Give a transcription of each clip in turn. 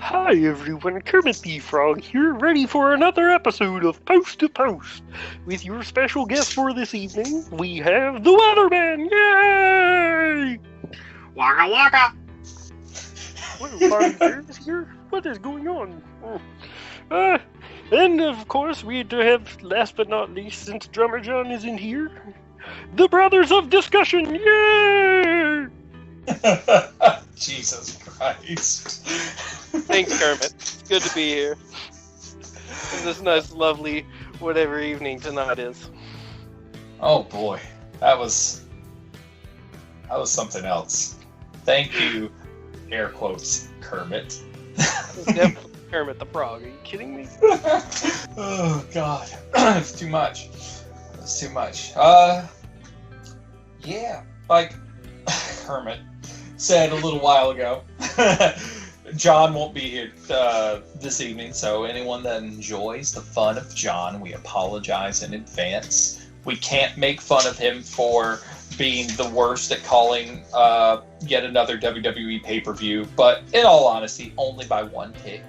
Hi everyone, Kermit the Frog here, ready for another episode of Post to Post. With your special guest for this evening, we have the Weatherman! Yay! Waka waka! What party is here? What is going on? And of course, we have, last but not least, since Drummer John isn't here, the Brothers of Discussion! Yay! Jesus Christ. Thanks, Kermit. It's good to be here. In this nice, lovely, whatever evening tonight is. Oh boy, that was something else. Thank you, air quotes, Kermit. It's definitely Kermit the Frog. Are you kidding me? Oh God, it's too much. It's too much. Yeah, like Kermit said a little while ago. John won't be here this evening, so anyone that enjoys the fun of John, we apologize in advance. We can't make fun of him for being the worst at calling yet another WWE pay-per-view, but in all honesty, only by one pick.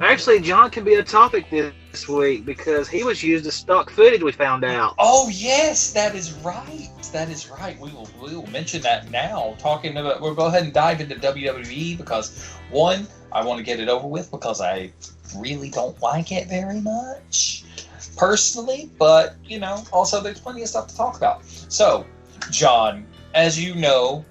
Actually, John can be a topic this week because he was used as stock footage, we found out. Oh yes, that is right. That is right. We will mention that now. We'll go ahead and dive into WWE because one, I want to get it over with because I really don't like it very much personally, but also there's plenty of stuff to talk about. So, John, as you know,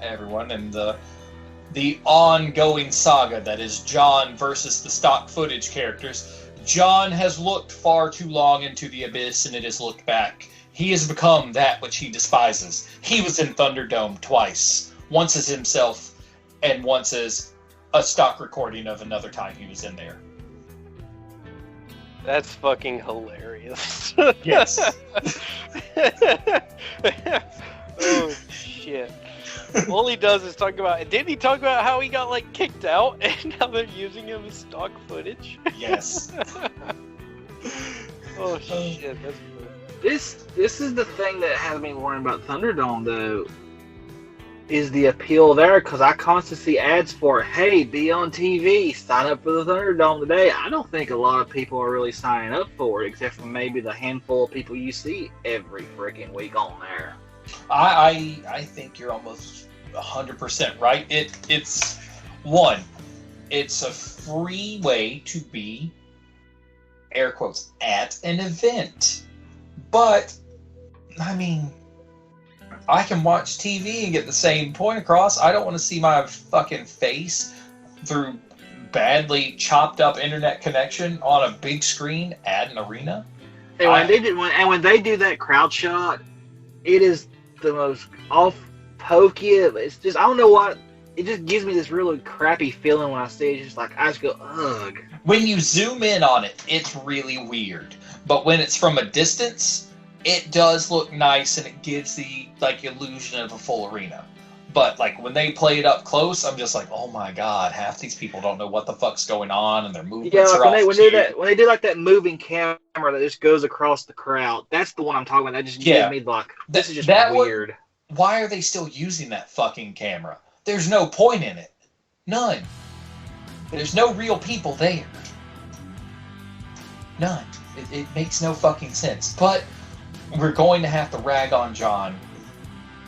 everyone, and the ongoing saga that is John versus the stock footage characters, John has looked far too long into the abyss and it has looked back. He has become that which he despises. He was in Thunderdome twice. Once as himself, and once as a stock recording of another time he was in there. That's fucking hilarious. Yes. Oh, shit. All he does is talk about... Didn't he talk about how he got, kicked out and now they're using him as stock footage? Yes. Oh, shit. That's cool. This is the thing that has me worrying about Thunderdome, though, is the appeal there, because I constantly see ads for, hey, be on TV, sign up for the Thunderdome today. I don't think a lot of people are really signing up for it, except for maybe the handful of people you see every freaking week on there. I think you're almost 100% right. It's a free way to be, air quotes, at an event. But, I mean, I can watch TV and get the same point across. I don't want to see my fucking face through badly chopped up internet connection on a big screen at an arena. And when they do that crowd shot, it is the most pokey. It's just, I don't know what, it just gives me this really crappy feeling when I see it. It's just like, I just go, ugh. When you zoom in on it, it's really weird. But when it's from a distance, it does look nice and it gives the illusion of a full arena. But when they play it up close, I'm just like, oh my god, half these people don't know what the fuck's going on and their movements are off. When they do that moving camera that just goes across the crowd, that's the one I'm talking about. That just gives me this is just weird. Why are they still using that fucking camera? There's no point in it. None. There's no real people there. None. It makes no fucking sense. But we're going to have to rag on John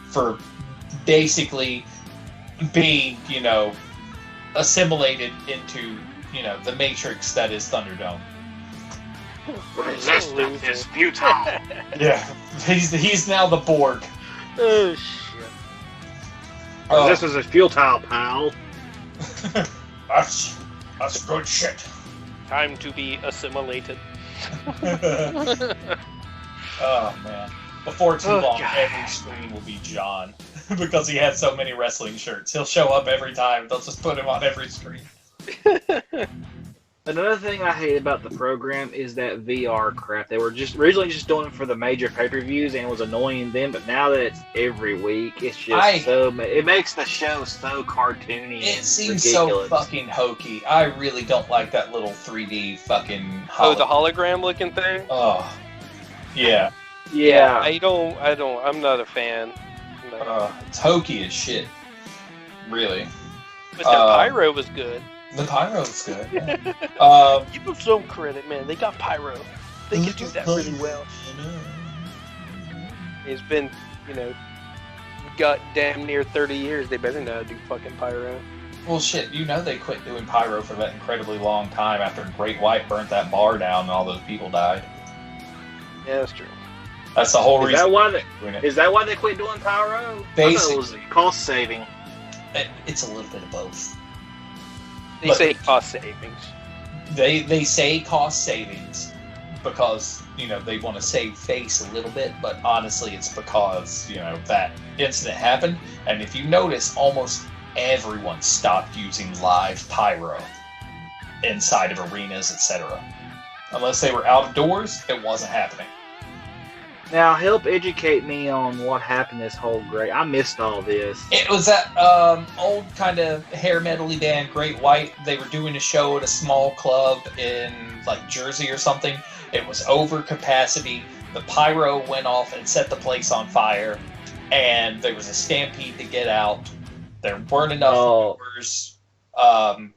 for basically being, assimilated into, the matrix that is Thunderdome. Resistance is futile. Yeah. He's now the Borg. Oh, shit. Resistance is futile, pal. That's good shit. Time to be assimilated. Oh man! Before too long, God. every screen will be John because he has so many wrestling shirts. He'll show up every time. They'll just put him on every screen. Another thing I hate about the program is that VR crap. They were just originally just doing it for the major pay-per-views and it was annoying them, but now that it's every week, it's just it makes the show so cartoony. It seems ridiculous. so fucking hokey. I really don't like that little 3D fucking the hologram looking thing? Oh. Yeah. Yeah. I'm not a fan. No. It's hokey as shit. Really. But the pyro was good. The pyro's good. Yeah. Give them some credit, man. They got pyro. They can do that really well. It's been, got damn near 30 years. They better know how to do fucking pyro. Well, shit, they quit doing pyro for that incredibly long time after Great White burnt that bar down and all those people died. Yeah, that's true. That's the whole reason. Is that why they quit doing pyro? Basically, I thought it was cost saving. It's a little bit of both. They say cost savings. They say cost savings because, they want to save face a little bit, but honestly it's because, that incident happened, and if you notice, almost everyone stopped using live pyro inside of arenas, etc. Unless they were outdoors, it wasn't happening. Now, help educate me on what happened this whole I missed all this. It was that old kind of hair metal-y band, Great White. They were doing a show at a small club in, Jersey or something. It was over capacity. The pyro went off and set the place on fire. And there was a stampede to get out. There weren't enough doors. I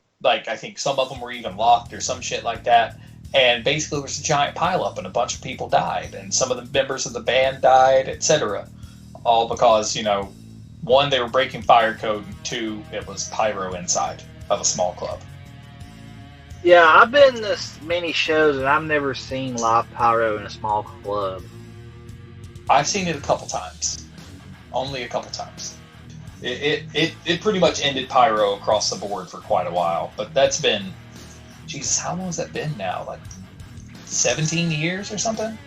think some of them were even locked or some shit like that. And basically, there was a giant pileup, and a bunch of people died, and some of the members of the band died, etc. All because, one, they were breaking fire code, and two, it was pyro inside of a small club. Yeah, I've been to many shows, and I've never seen live pyro in a small club. I've seen it a couple times. Only a couple times. It pretty much ended pyro across the board for quite a while, but that's been... Jesus, how long has that been now? 17 years or something?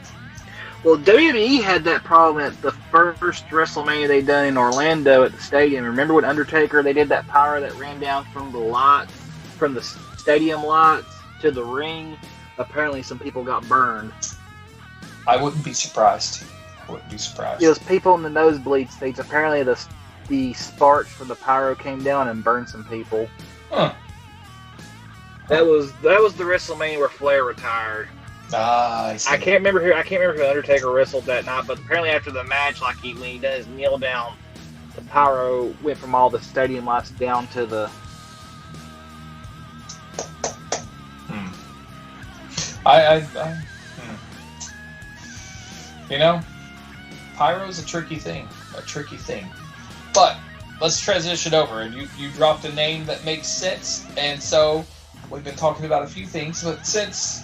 Well, WWE had that problem at the first WrestleMania they done in Orlando at the stadium. Remember when Undertaker, they did that pyro that ran down from the lights, from the stadium lights to the ring? Apparently some people got burned. I wouldn't be surprised. It was people in the nosebleed seats. Apparently the sparks from the pyro came down and burned some people. Huh. That was the WrestleMania where Flair retired. I see. I can't remember who Undertaker wrestled that night, but apparently after the match, when he does his kneel down, the pyro went from all the stadium lights down to the. Pyro's a tricky thing. But let's transition over, and you dropped a name that makes sense, and so. We've been talking about a few things, but since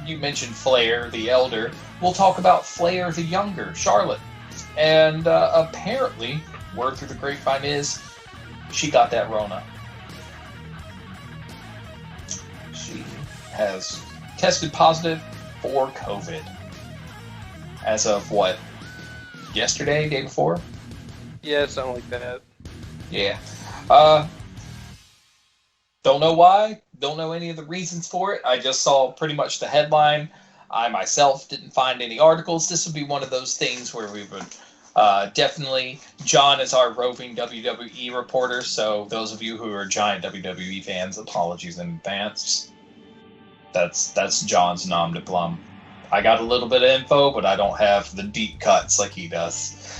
you mentioned Flair the Elder, we'll talk about Flair the Younger, Charlotte. And apparently, word through the grapevine is, she got that Rona. She has tested positive for COVID. As of what? Yesterday, day before? Yeah, something like that. Yeah. Don't know why. Don't know any of the reasons for it. I just saw pretty much the headline. I myself didn't find any articles. This would be one of those things where we would definitely... John is our roving WWE reporter, so those of you who are giant WWE fans, apologies in advance. That's John's nom de plume. I got a little bit of info, but I don't have the deep cuts like he does.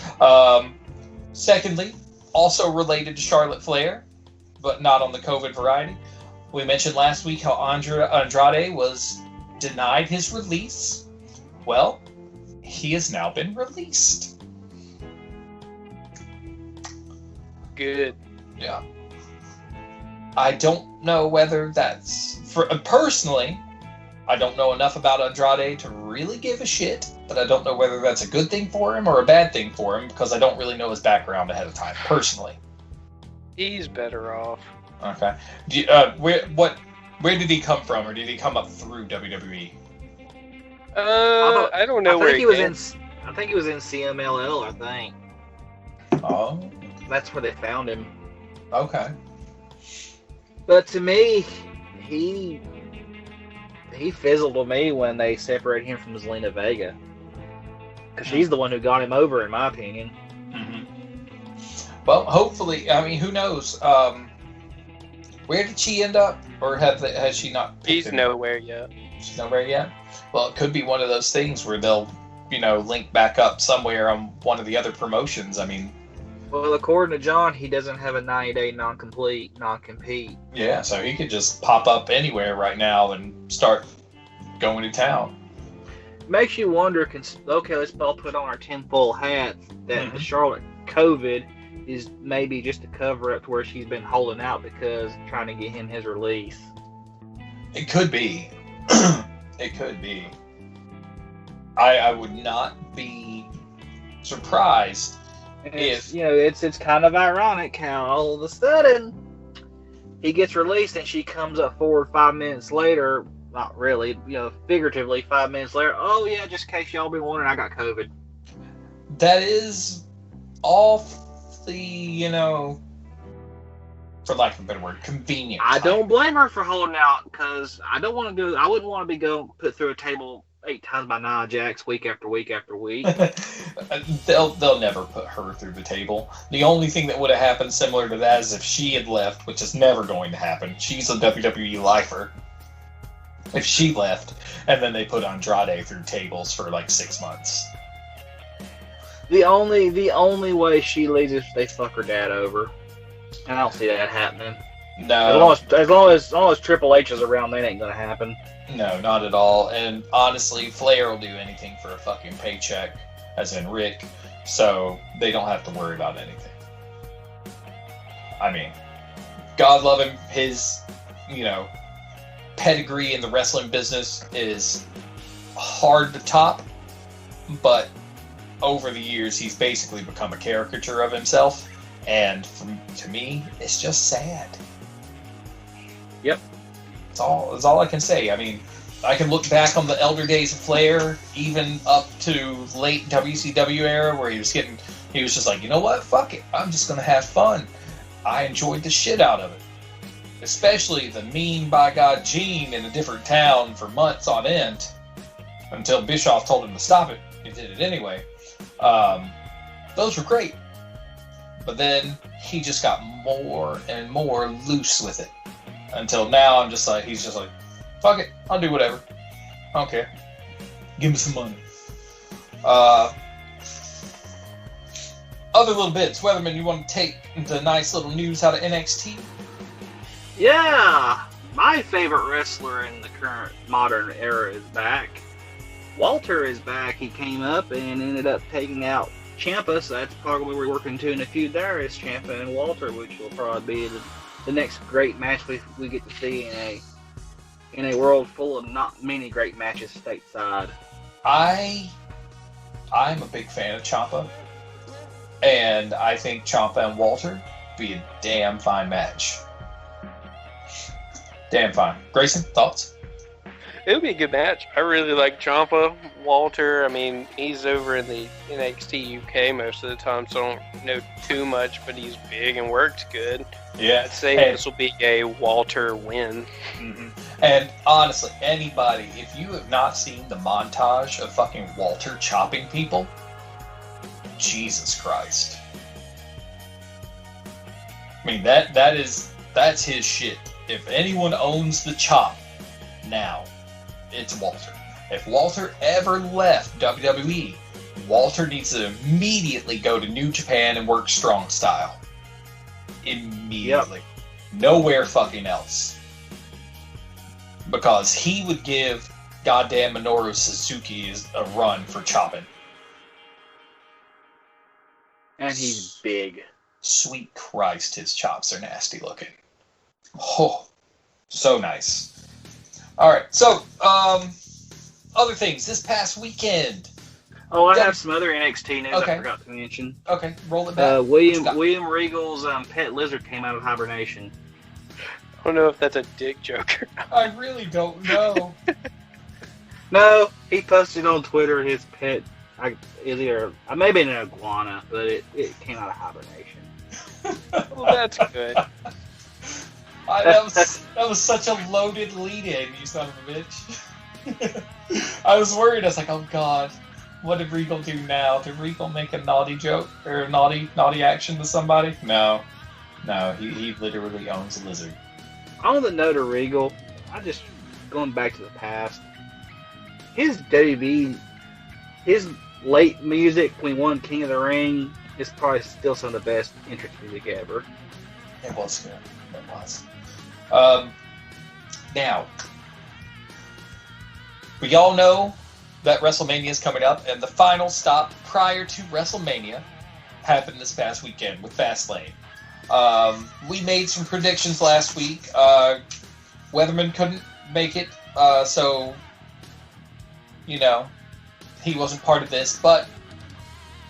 Secondly, also related to Charlotte Flair, but not on the COVID variety. We mentioned last week how Andrade was denied his release. Well, he has now been released. Good. Yeah. I don't know whether that's... personally, I don't know enough about Andrade to really give a shit, but I don't know whether that's a good thing for him or a bad thing for him, because I don't really know his background ahead of time, personally. He's better off. Okay. Where did he come from, or did he come up through WWE? I don't know where he was in. I think he was in CMLL. I think. Oh. That's where they found him. Okay. But to me, he fizzled with me when they separated him from Zelina Vega, because she's the one who got him over, in my opinion. Mm-hmm. Well, hopefully, I mean, who knows? Where did she end up, or has she not? She's nowhere yet. She's nowhere yet. Well, it could be one of those things where they'll, link back up somewhere on one of the other promotions. I mean, Well, according to John, he doesn't have a 90-day non-compete. Yeah, so he could just pop up anywhere right now and start going to town. Makes you wonder, okay, let's all put on our tinfoil hats, that the Charlotte COVID is maybe just a cover-up to where she's been holding out because trying to get him his release. It could be. It could be. I would not be surprised if... It's kind of ironic how all of a sudden he gets released and she comes up forward 5 minutes later. Not really, figuratively 5 minutes later. Oh yeah, just in case y'all been wondering, I got COVID. That is awfully, for lack of a better word, convenient. I don't blame her for holding out because I wouldn't want to be put through a table 8 times by Nia Jax week after week after week. They'll never put her through the table. The only thing that would have happened similar to that is if she had left, which is never going to happen. She's a WWE lifer. If she left, and then they put Andrade through tables for like 6 months. The only way she leaves is if they fuck her dad over. And I don't see that happening. No. As long as Triple H is around, that ain't gonna happen. No, not at all. And honestly, Flair will do anything for a fucking paycheck, as in Rick, so they don't have to worry about anything. I mean, God love him, his, pedigree in the wrestling business is hard to top, but over the years, he's basically become a caricature of himself, and to me, it's just sad. Yep. That's all I can say. I mean, I can look back on the elder days of Flair, even up to late WCW era, where he was just like, you know what, fuck it, I'm just gonna have fun. I enjoyed the shit out of it. Especially the mean by God Gene in a different town for months on end, until Bischoff told him to stop it. He did it anyway. Those were great. But then he just got more and more loose with it. Until now, he's just like, fuck it, I'll do whatever. I don't care. Give me some money. Other little bits. Weatherman, you want to take the nice little news out of NXT? Yeah! My favorite wrestler in the current modern era is back. Walter is back. He came up and ended up taking out Ciampa, so that's probably what we're working to in a feud there is Ciampa and Walter, which will probably be the next great match we get to see in a world full of not many great matches stateside. I'm a big fan of Ciampa, and I think Ciampa and Walter be a damn fine match. Damn fine. Grayson, thoughts? It would be a good match. I really like Ciampa. Walter, I mean, he's over in the NXT UK most of the time, so I don't know too much, but he's big and works good. Yeah. I'd say this will be a Walter win. Mm-hmm. And honestly, anybody, if you have not seen the montage of fucking Walter chopping people, Jesus Christ. I mean, that's his shit. If anyone owns the chop now, it's Walter. If Walter ever left WWE, Walter needs to immediately go to New Japan and work strong style. Immediately. Yep. Nowhere fucking else. Because he would give goddamn Minoru Suzuki a run for chopping. And he's big. Sweet Christ, his chops are nasty looking. Oh, so nice. Alright, so, other things. This past weekend. Oh, I have some other NXT news I forgot to mention. Okay, roll it back. William Regal's pet lizard came out of hibernation. I don't know if that's a dick joke. I really don't know. No, he posted on Twitter his pet. Maybe an iguana, but it came out of hibernation. Well, that's good. That was such a loaded lead-in, you son of a bitch. I was worried. I was like, oh god, what did Regal do now? Did Regal make a naughty joke or a naughty action to somebody? No, he literally owns a lizard. On the note of Regal, going back to the past, his WB, his late music when he won King of the Ring is probably still some of the best entrance music ever. It was good. It was. Now, we all know that WrestleMania is coming up, and the final stop prior to WrestleMania happened this past weekend with Fastlane. We made some predictions last week. Weatherman couldn't make it, so, you know, he wasn't part of this. But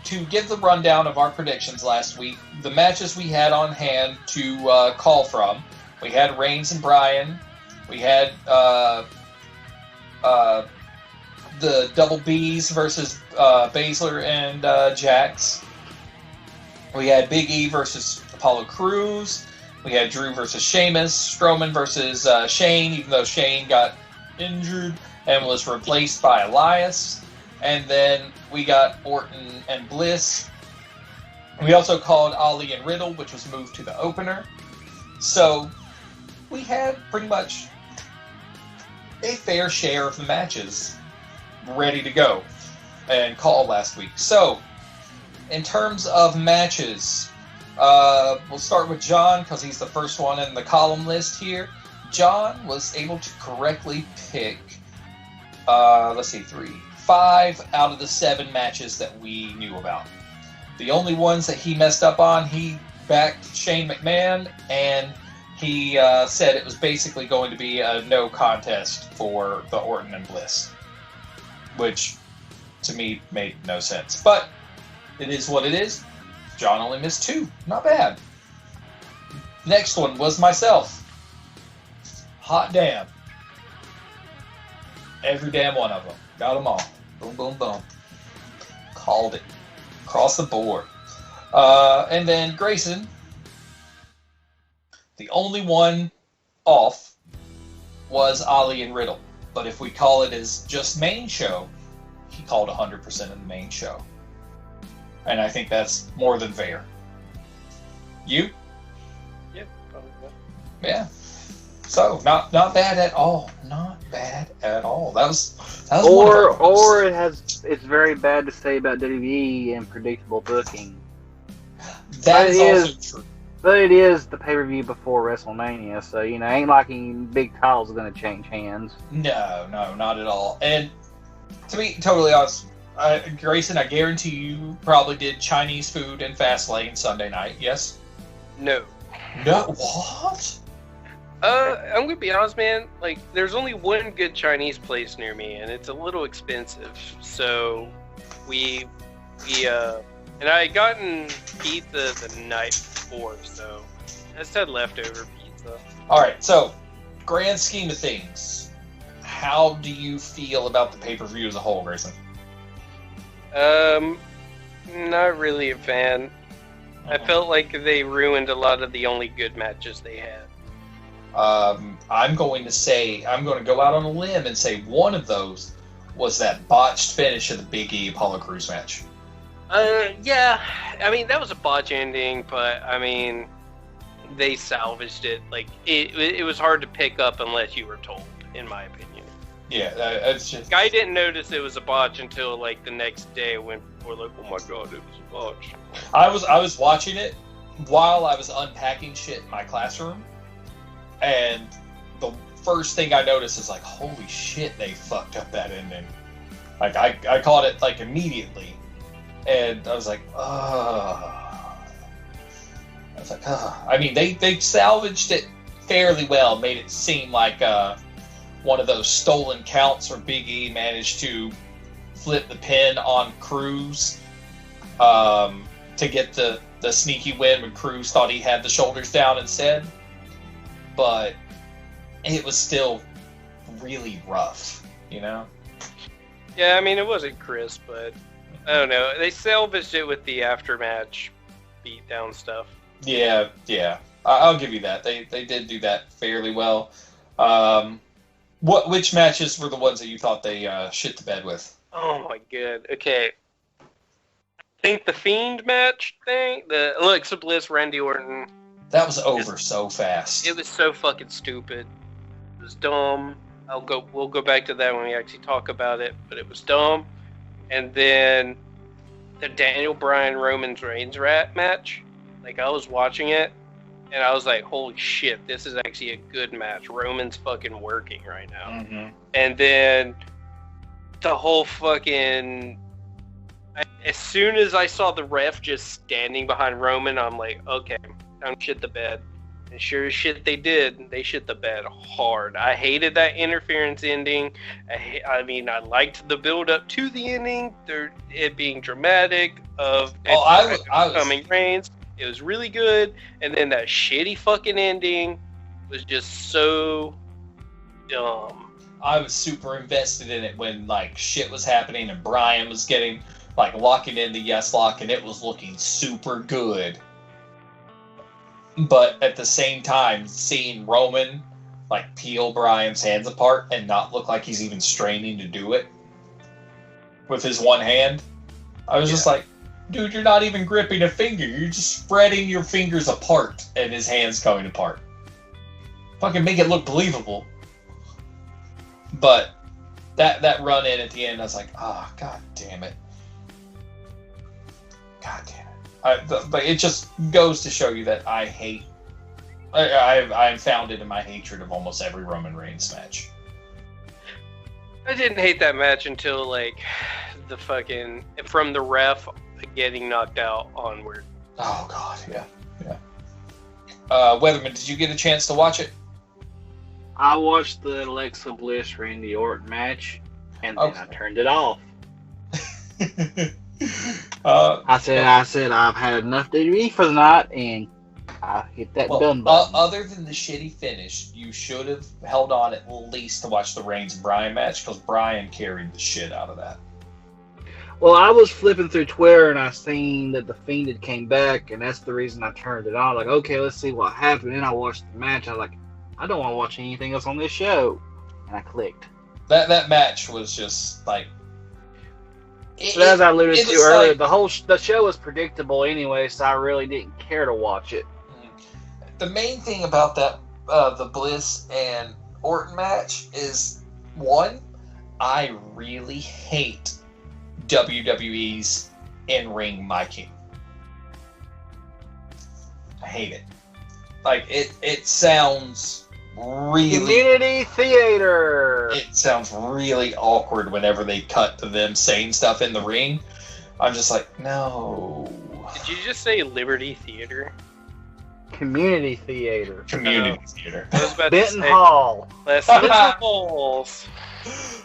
to give the rundown of our predictions last week, the matches we had on hand to call from, we had Reigns and Bryan. We had the Double B's versus Baszler and Jax. We had Big E versus Apollo Crews. We had Drew versus Sheamus. Strowman versus Shane, even though Shane got injured and was replaced by Elias. And then we got Orton and Bliss. We also called Ali and Riddle, which was moved to the opener. So we had pretty much a fair share of the matches ready to go and call last week. So, in terms of matches, we'll start with John because he's the first one in the column list here. John was able to correctly pick, 5 out of the 7 matches that we knew about. The only ones that he messed up on, he backed Shane McMahon, and he said it was basically going to be a no contest for the Orton and Bliss, which to me made no sense. But it is what it is. John only missed 2. Not bad. Next one was myself. Hot damn. Every damn one of them. Got them all. Boom, boom, boom. Called it. Across the board. And then Grayson, the only one off was Ali and Riddle. But if we call it as just main show, he called 100% of the main show. And I think that's more than fair. You? Yeah, probably. Yeah. So, not bad at all. Not bad at all. That was Or it's very bad to say about WWE and predictable booking. That is also true. But it is the pay-per-view before WrestleMania, so, ain't like any big titles are going to change hands. No, not at all. And to be totally honest, Grayson, I guarantee you probably did Chinese food in Fastlane Sunday night, yes? No. No, what? I'm gonna be honest, man. Like, there's only one good Chinese place near me, and it's a little expensive. So, and I had gotten pizza the night before, so I just had leftover pizza. Alright, so, grand scheme of things, how do you feel about the pay-per-view as a whole, Grayson? Not really a fan. I felt like they ruined a lot of the only good matches they had. I'm going to go out on a limb and say one of those was that botched finish of the Big E Apollo Crews match. Yeah. I mean, that was a botch ending, but, I mean, they salvaged it. Like, it was hard to pick up unless you were told, in my opinion. Yeah, it's just... I didn't notice it was a botch until, like, the next day when people were like, oh my god, it was a botch. I was watching it while I was unpacking shit in my classroom, and the first thing I noticed is like, holy shit, they fucked up that ending. Like, I caught it, like, immediately, and I was like, ugh. I was like, ugh. I mean, they salvaged it fairly well, made it seem like one of those stolen counts where Big E managed to flip the pin on Crews to get the sneaky win when Crews thought he had the shoulders down instead. But it was still really rough, Yeah, I mean, it wasn't crisp, but I don't know. They salvaged it with the aftermatch beatdown stuff. Yeah. I'll give you that. They did do that fairly well. Which matches were the ones that you thought they shit the bed with? Oh my god. Okay. I think the Fiend match thing, the Alexa Bliss, Randy Orton. That was over so fast. It was so fucking stupid. It was dumb. We'll go back to that when we actually talk about it, but it was dumb. And then the Daniel Bryan Roman Reigns match. Like, I was watching it, and I was like, holy shit, this is actually a good match. Roman's fucking working right now. Mm-hmm. And then the whole fucking... As soon as I saw the ref just standing behind Roman, I'm like, okay, time to shit the bed. And sure as shit they did. They shit the bed hard. I hated that interference ending. I mean, I liked the build up to the ending. It being dramatic of coming Reigns. It was really good. And then that shitty fucking ending was just so dumb. I was super invested in it when like shit was happening and Brian was getting like locking in the yes lock and it was looking super good. But at the same time, seeing Roman like peel Brian's hands apart and not look like he's even straining to do it with his one hand, I was just like, dude, you're not even gripping a finger. You're just spreading your fingers apart and his hand's coming apart. Fucking make it look believable. But that run in at the end, I was like, god damn it. God damn it. But it just goes to show you that I hate... I'm founded in my hatred of almost every Roman Reigns match. I didn't hate that match until, like, the fucking... From the ref getting knocked out onward. Oh, God, yeah. Weatherman, did you get a chance to watch it? I watched the Alexa Bliss Randy Orton match, and then I turned it off. I said I've had enough WWE for the night, and I hit that done button. Other than the shitty finish, you should have held on at least to watch the Reigns Bryan match, because Bryan carried the shit out of that. Well, I was flipping through Twitter, and I seen that the Fiend had came back, and that's the reason I turned it on. Like, okay, let's see what happened. And I watched the match. I was like, I don't want to watch anything else on this show. And I clicked. That match was just like... But as I alluded to earlier, like, the show was predictable anyway, so I really didn't care to watch it. The main thing about that, the Bliss and Orton match is, one, I really hate WWE's in-ring miking. I hate it. Like, it sounds really... Community theater! It sounds really awkward whenever they cut to them saying stuff in the ring. I'm just like, no. Did you just say Liberty Theater? Community theater. Community theater. I was about Benton to say, Hall. Les Miserables.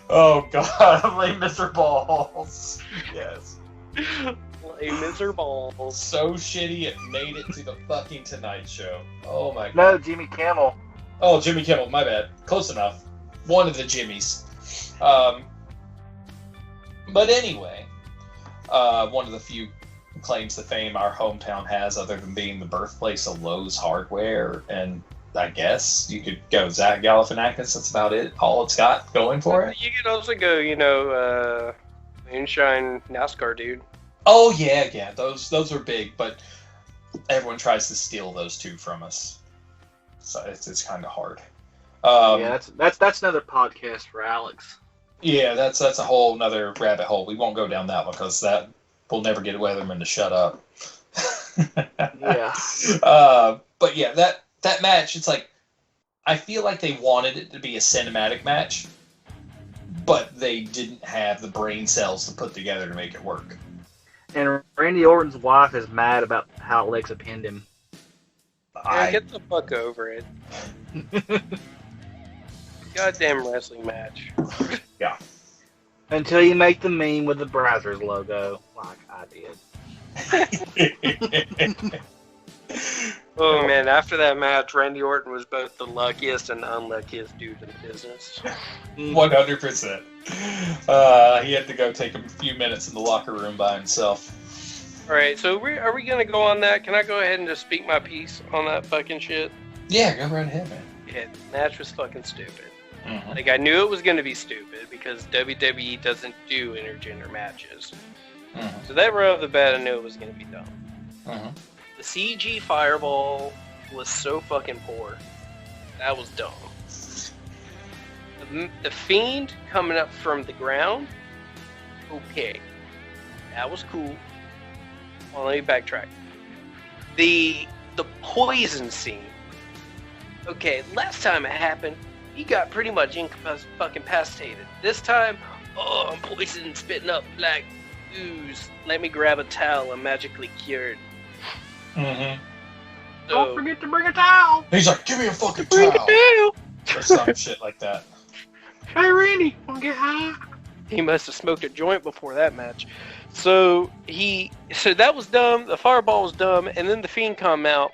Oh, God. I'm like Mr. Balls. Yes. Les Miserables. So shitty it made it to the fucking Tonight Show. Oh, my God. No, Jimmy Kimmel. Oh, Jimmy Kimmel, my bad. Close enough. One of the Jimmys. But anyway, one of the few claims to fame our hometown has, other than being the birthplace of Lowe's Hardware, and I guess you could go Zach Galifianakis. That's about it. All it's got going for it. You could also go, Moonshine NASCAR dude. Oh yeah. Those are big, but everyone tries to steal those two from us. So it's kind of hard. Yeah, that's another podcast for Alex. Yeah, that's a whole nother rabbit hole. We won't go down that one because that will never get Weatherman to shut up. Yeah. But yeah, that match, it's like, I feel like they wanted it to be a cinematic match, but they didn't have the brain cells to put together to make it work. And Randy Orton's wife is mad about how Alexa pinned him. Get the fuck over it. Goddamn wrestling match. Yeah. Until you make the meme with the Brazzers logo, like I did. Oh man, after that match, Randy Orton was both the luckiest and the unluckiest dude in the business. 100%. He had to go take a few minutes in the locker room by himself. Alright, so are we gonna go on that? Can I go ahead and just speak my piece on that fucking shit? Yeah, go right ahead, man. Yeah, the match was fucking stupid. Mm-hmm. Like, I knew it was gonna be stupid because WWE doesn't do intergender matches. Mm-hmm. So that right off the bat, I knew it was gonna be dumb. Mm-hmm. The CG fireball was so fucking poor. That was dumb. The Fiend coming up from the ground, okay. That was cool. Well, let me backtrack. The poison scene. Okay, last time it happened, he got pretty much incapacitated. This time, oh, I'm poisoned, spitting up black ooze. Let me grab a towel. I'm magically cured. Mm-hmm. So, Don't forget to bring a towel. He's like, give me a fucking bring a towel. towel. Or some shit like that. Hey, Randy, wanna get high? He must have smoked a joint before that match. So that was dumb. The fireball was dumb, and then the Fiend come out.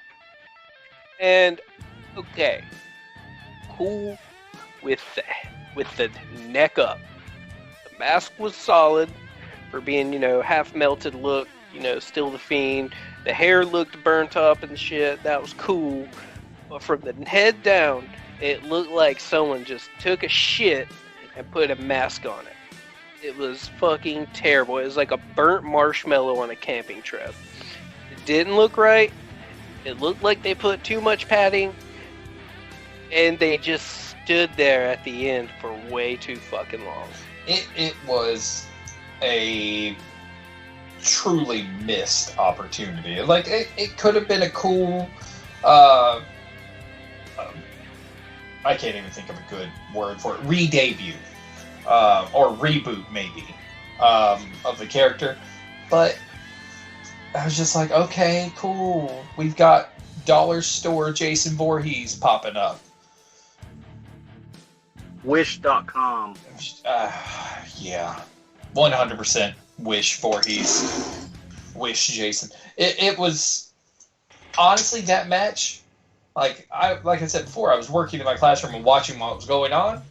And okay, cool with the neck up. The mask was solid for being, half melted look. Still the Fiend. The hair looked burnt up and shit. That was cool. But from the head down, it looked like someone just took a shit and put a mask on it. It was fucking terrible. It was like a burnt marshmallow on a camping trip. It didn't look right. It looked like they put too much padding. And they just stood there at the end for way too fucking long. It was a truly missed opportunity. Like, it could have been a cool... I can't even think of a good word for it. Re-debut. Or reboot, maybe, of the character. But I was just like, okay, cool. We've got dollar store Jason Voorhees popping up. Wish.com. Yeah. 100% Wish Voorhees. Wish Jason. It was... Honestly, that match... Like I said before, I was working in my classroom and watching what was going on.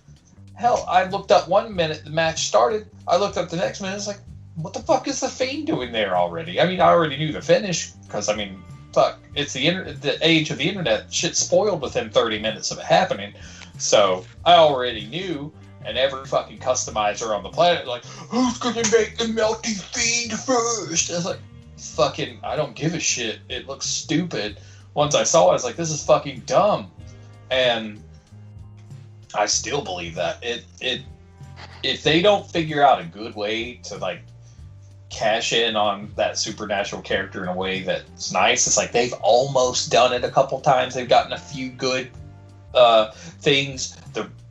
Hell, I looked up 1 minute, the match started. I looked up the next minute, I was like, what the fuck is the Fiend doing there already? I mean, I already knew the finish, because, fuck, it's the age of the internet. Shit's spoiled within 30 minutes of it happening. So, I already knew, and every fucking customizer on the planet like, who's gonna make the melting Fiend first? I was like, fucking, I don't give a shit. It looks stupid. Once I saw it, I was like, this is fucking dumb. And I still believe that. If they don't figure out a good way to, like, cash in on that supernatural character in a way that's nice, it's like they've almost done it a couple times. They've gotten a few good things.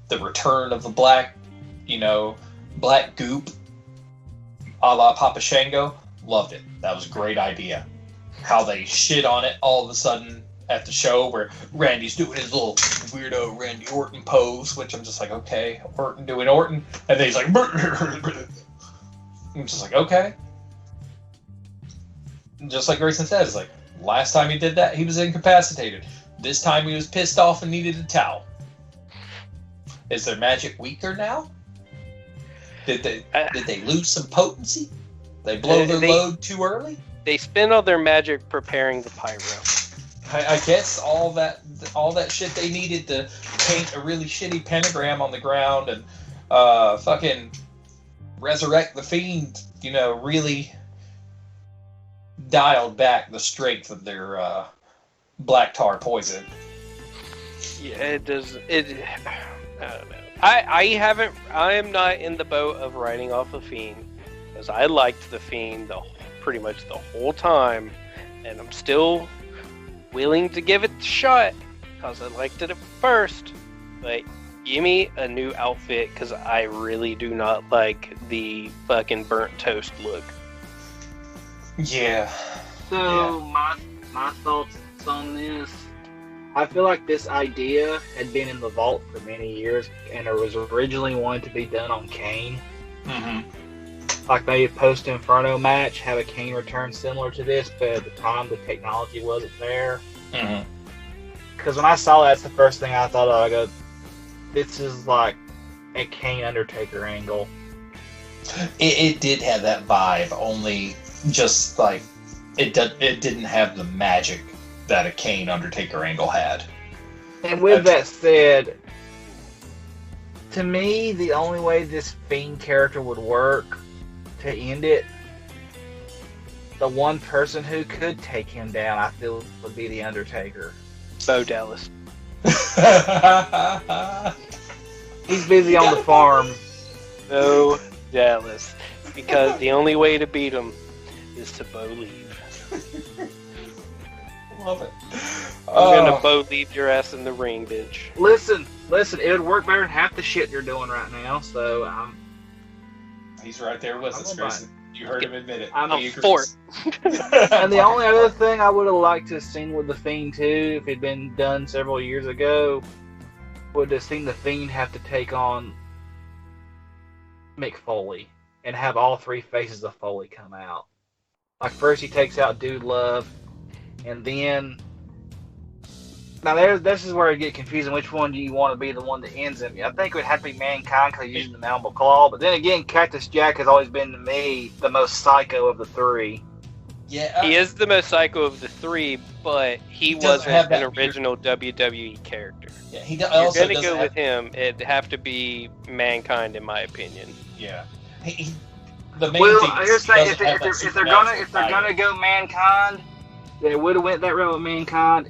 The return of the black goop, a la Papa Shango. Loved it. That was a great idea. How they shit on it all of a sudden at the show where Randy's doing his little weirdo Randy Orton pose, which I'm just like, okay, Orton doing Orton, and then he's like, I'm just like, okay. And just like Grayson says, like, last time he did that, he was incapacitated. This time he was pissed off and needed a towel. Is their magic weaker now? Did they lose some potency? They blow their load too early? They spend all their magic preparing the pyro. I guess all that shit they needed to paint a really shitty pentagram on the ground and fucking resurrect the Fiend, really dialed back the strength of their black tar poison. Yeah, it does. I don't know. I am not in the boat of writing off the Fiend, because I liked the Fiend pretty much the whole time, and I'm still willing to give it a shot because I liked it at first. But give me a new outfit, because I really do not like the fucking burnt toast look. Yeah. So my thoughts on this. I feel like this idea had been in the vault for many years, and it was originally wanted to be done on Kane. Mm-hmm. Like maybe a post-Inferno match, have a Kane return similar to this, but at the time the technology wasn't there. Mm-hmm. Because when I saw that, it's the first thing I thought of. I go, this is like a Kane Undertaker angle. It did have that vibe, only just like it didn't have the magic that a Kane Undertaker angle had. And with that said, to me, the only way this Fiend character would work to end it, the one person who could take him down, I feel, would be the Undertaker. Bo Dallas. He's busy on the farm. Bo Dallas. Because the only way to beat him is to Bo leave. Love it. I'm gonna both leave your ass in the ring, bitch. Listen, it would work better than half the shit you're doing right now, so He's right there with us, Grayson. You heard him admit it. I'm He a agrees. fort. And the only other thing I would have liked to have seen with The Fiend too, if it had been done several years ago, would have seen The Fiend have to take on Mick Foley and have all three faces of Foley come out. Like first he takes out Dude Love, and then this is where it get confusing. Which one do you want to be the one that ends him? I think it would have to be Mankind because he's using the Malleable Claw. But then again, Cactus Jack has always been to me the most psycho of the three. Yeah, He is the most psycho of the three, but he doesn't wasn't have that an original WWE character. Yeah, he If also you're gonna doesn't go have, with him, it'd have to be Mankind, in my opinion. Yeah. The main Well, thing I is just he say doesn't have that if they're gonna supernatural go Mankind, they would have went that route with Mankind,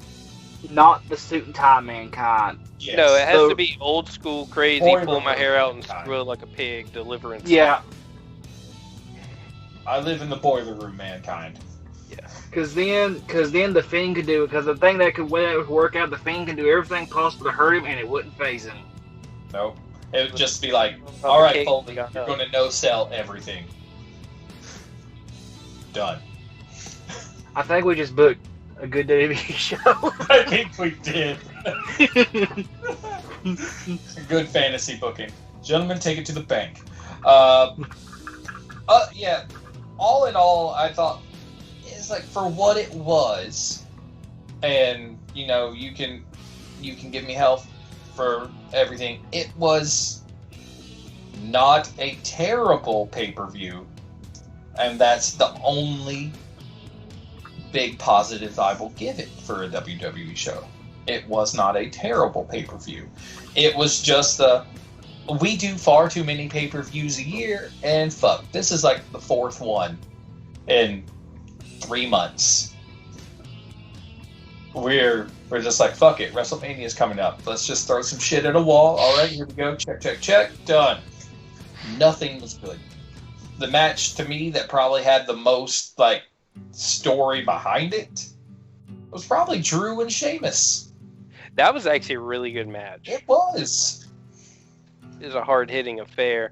not the suit and tie Mankind. Yes. No, it has So- to be old school, crazy, Boy, pull my hair out and Mankind. screw it like a pig, deliverance. Yeah, I live in the boiler room, Mankind. because then the Fiend could do it. Because the thing that could work out, the Fiend can do everything possible to hurt him, and it wouldn't phase him. Nope. It would just be like, Oh, all right, okay, Foley, got you're up. going to no-sell everything. Done. I think we just booked a good WWE show. I think we did. Good fantasy booking. Gentlemen, take it to the bank. Yeah. All in all, I thought it's like for what it was, and you know, you can give me hell for everything. It was not a terrible pay-per-view, and that's the only big positive I will give it for a WWE show. It was not a terrible pay-per-view. It was just we do far too many pay-per-views a year, and fuck, this is like the fourth one in 3 months. We're just like, fuck it, WrestleMania is coming up. Let's just throw some shit at a wall. All right, here we go. Check. Done. Nothing was good. The match to me that probably had the most like story behind it was probably Drew and Sheamus. That was actually a really good match. It was. It was a hard-hitting affair.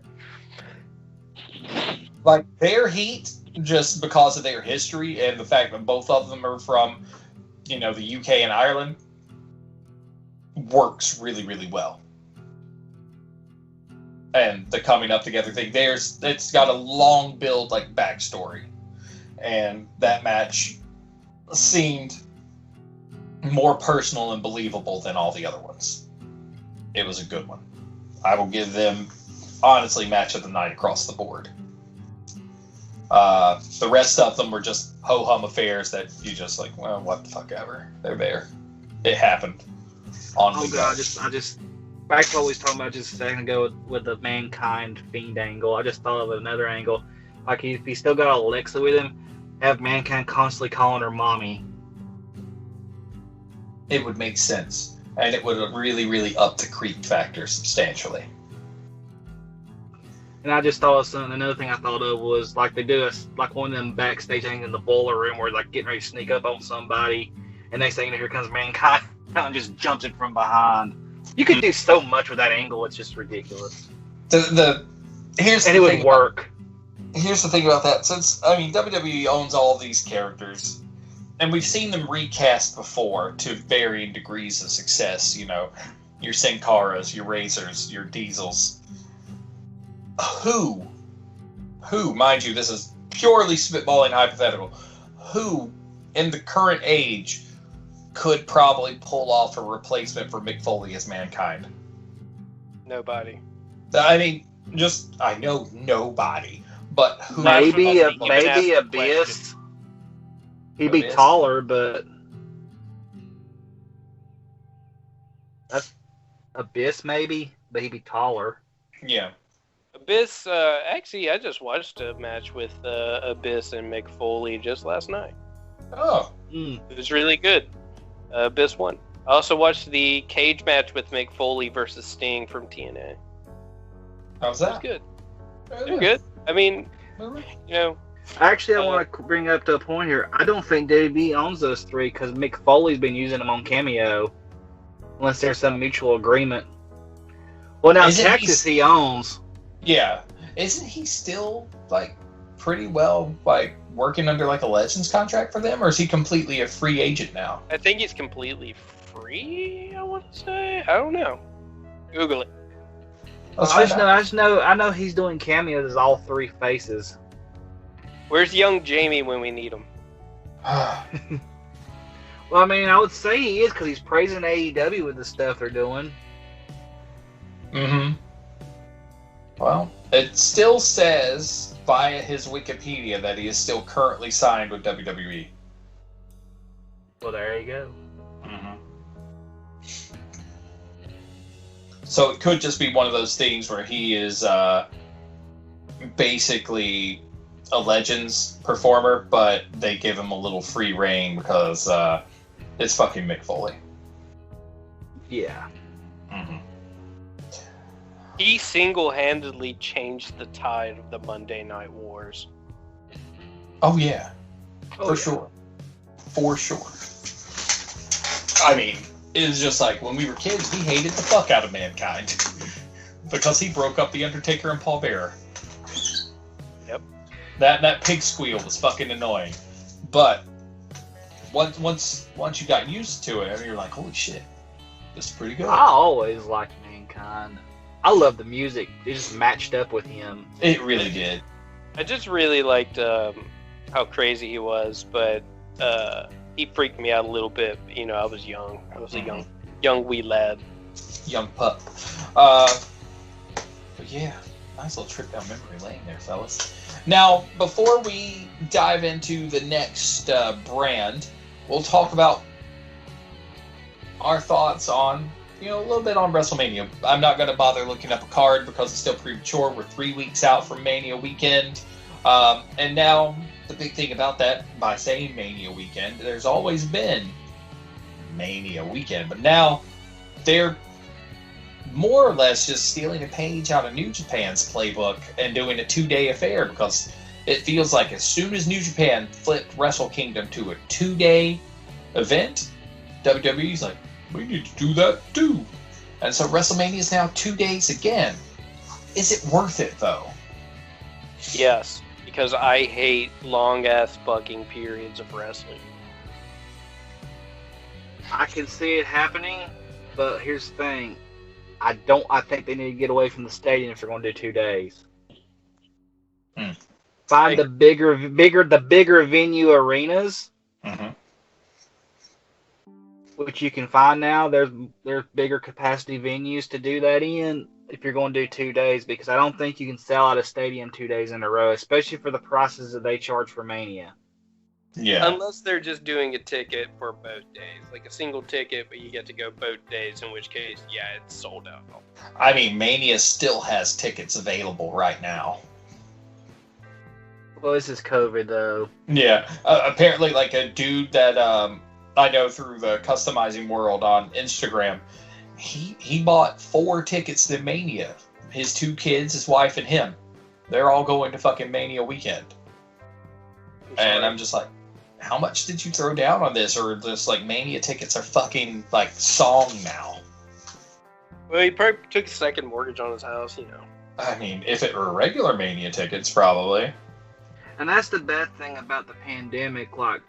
Like, their heat, just because of their history and the fact that both of them are from, you know, the UK and Ireland, works really, really well. And the coming up together thing, it's got a long build, like, backstory. And that match seemed more personal and believable than all the other ones. It was a good one. I will give them, honestly, match of the night across the board. The rest of them were just ho-hum affairs that you just like, well, what the fuck ever. They're there. It happened. On Oh we god, go. I just back to what we was talking about just a second ago with the Mankind Fiend angle. I just thought of another angle. Like if he still got Alexa with him, have Mankind constantly calling her mommy. It would make sense. And it would really, really up the creep factor substantially. And I just thought of something. Another thing I thought of was like they do like one of them backstage things in the boiler room where like getting ready to sneak up on somebody, and next thing you know, here comes Mankind and just jumps it from behind. You could do so much with that angle; it's just ridiculous. Here's And the it thing would work. Here's the thing about that. Since WWE owns all these characters, and we've seen them recast before to varying degrees of success. You know, your Sin Caras, your Razors, your Diesels. Who, mind you, this is purely spitballing hypothetical, who, in the current age, could probably pull off a replacement for Mick Foley as Mankind? Nobody. I mean, I know nobody, but who? Maybe Even ask the Abyss. He'd be Abyss? taller, but that's Abyss maybe, but he'd be taller. Yeah. Abyss, actually, I just watched a match with Abyss and Mick Foley just last night. Oh. It was really good. Abyss won. I also watched the cage match with Mick Foley versus Sting from TNA. It How's was that? good. They're good. I mean, you know, Actually, I want to bring up to a point here. I don't think WWE owns those three because Mick Foley's been using them on Cameo, unless there's some mutual agreement. Well, now Texas he owns. Yeah, isn't he still like pretty well like working under like a Legends contract for them, or is he completely a free agent now? I think he's completely free. I want to say. I don't know. Google it. I know he's doing cameos as all three faces. Where's young Jamie when we need him? Well, I mean, I would say he is because he's praising AEW with the stuff they're doing. Mm-hmm. Well, it still says via his Wikipedia that he is still currently signed with WWE. Well, there you go. Mm-hmm. So it could just be one of those things where he is basically a Legends performer, but they give him a little free reign because it's fucking Mick Foley. Yeah. Mm-hmm. He single-handedly changed the tide of the Monday Night Wars. Oh yeah, sure. For sure. I mean, it was just like when we were kids, we hated the fuck out of Mankind because he broke up the Undertaker and Paul Bearer. Yep. That pig squeal was fucking annoying, but once you got used to it, you're like, holy shit, this is pretty good. I always liked Mankind. I love the music. It just matched up with him. It really did. I just really liked how crazy he was, but he freaked me out a little bit. You know, I was young. I was a young wee lad. Young pup. But yeah, nice little trip down memory lane there, fellas. Now, before we dive into the next brand, we'll talk about our thoughts on, a little bit on WrestleMania. I'm not going to bother looking up a card because it's still premature. We're 3 weeks out from Mania weekend. And now, the big thing about that, by saying Mania weekend, there's always been Mania weekend. But now, they're more or less just stealing a page out of New Japan's playbook and doing a 2-day affair because it feels like as soon as New Japan flipped Wrestle Kingdom to a 2-day event, WWE's like, we need to do that too. And so WrestleMania is now 2 days again. Is it worth it though? Yes, because I hate long-ass fucking periods of wrestling. I can see it happening, but here's the thing. I think they need to get away from the stadium if they're going to do 2 days. Find the bigger venue arenas. Mm-hmm. Which you can find now. There's bigger capacity venues to do that in if you're going to do 2 days, because I don't think you can sell out a stadium 2 days in a row, especially for the prices that they charge for Mania. Yeah. Unless they're just doing a ticket for both days, like a single ticket, but you get to go both days, in which case, yeah, it's sold out. I mean, Mania still has tickets available right now. Well, this is COVID, though. Yeah. Apparently, like a dude that I know through the customizing world on Instagram, he bought 4 tickets to Mania. His 2 kids, his wife, and him. They're all going to fucking Mania weekend. And I'm just like, how much did you throw down on this? Or just like Mania tickets are fucking like song now. Well, he probably took a second mortgage on his house, I mean, if it were regular Mania tickets, probably. And that's the bad thing about the pandemic. Like,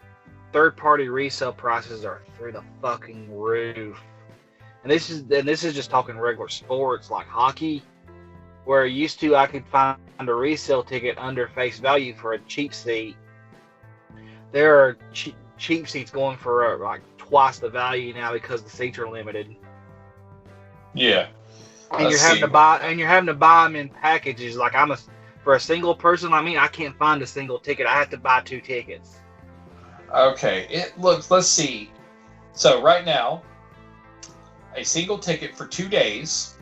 third-party resale prices are through the fucking roof. And this is just talking regular sports like hockey, where used to I could find a resale ticket under face value for a cheap seat. There are cheap seats going for like twice the value now because the seats are limited. Yeah. And you're having to buy them in packages. Like for a single person like me, I can't find a single ticket. I have to buy 2 tickets. Okay, let's see. So right now, a single ticket for 2 days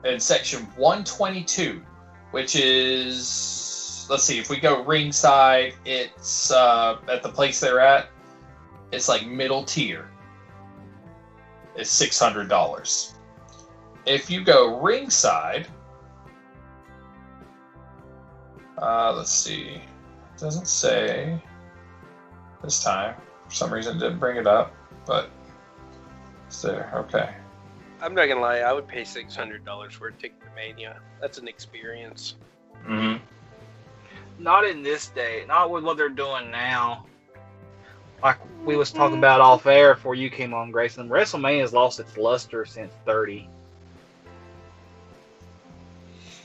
in section 122, which is, let's see, if we go ringside, it's at the place they're at, it's like middle tier. It's $600. If you go ringside, let's see. Doesn't say this time. For some reason, it didn't bring it up, but it's there. Okay. I'm not gonna lie, I would pay $600 for a ticket to Mania. That's an experience. Mm-hmm. Not in this day. Not with what they're doing now. Like we was talking about off air before you came on, Grayson. WrestleMania has lost its luster since 30.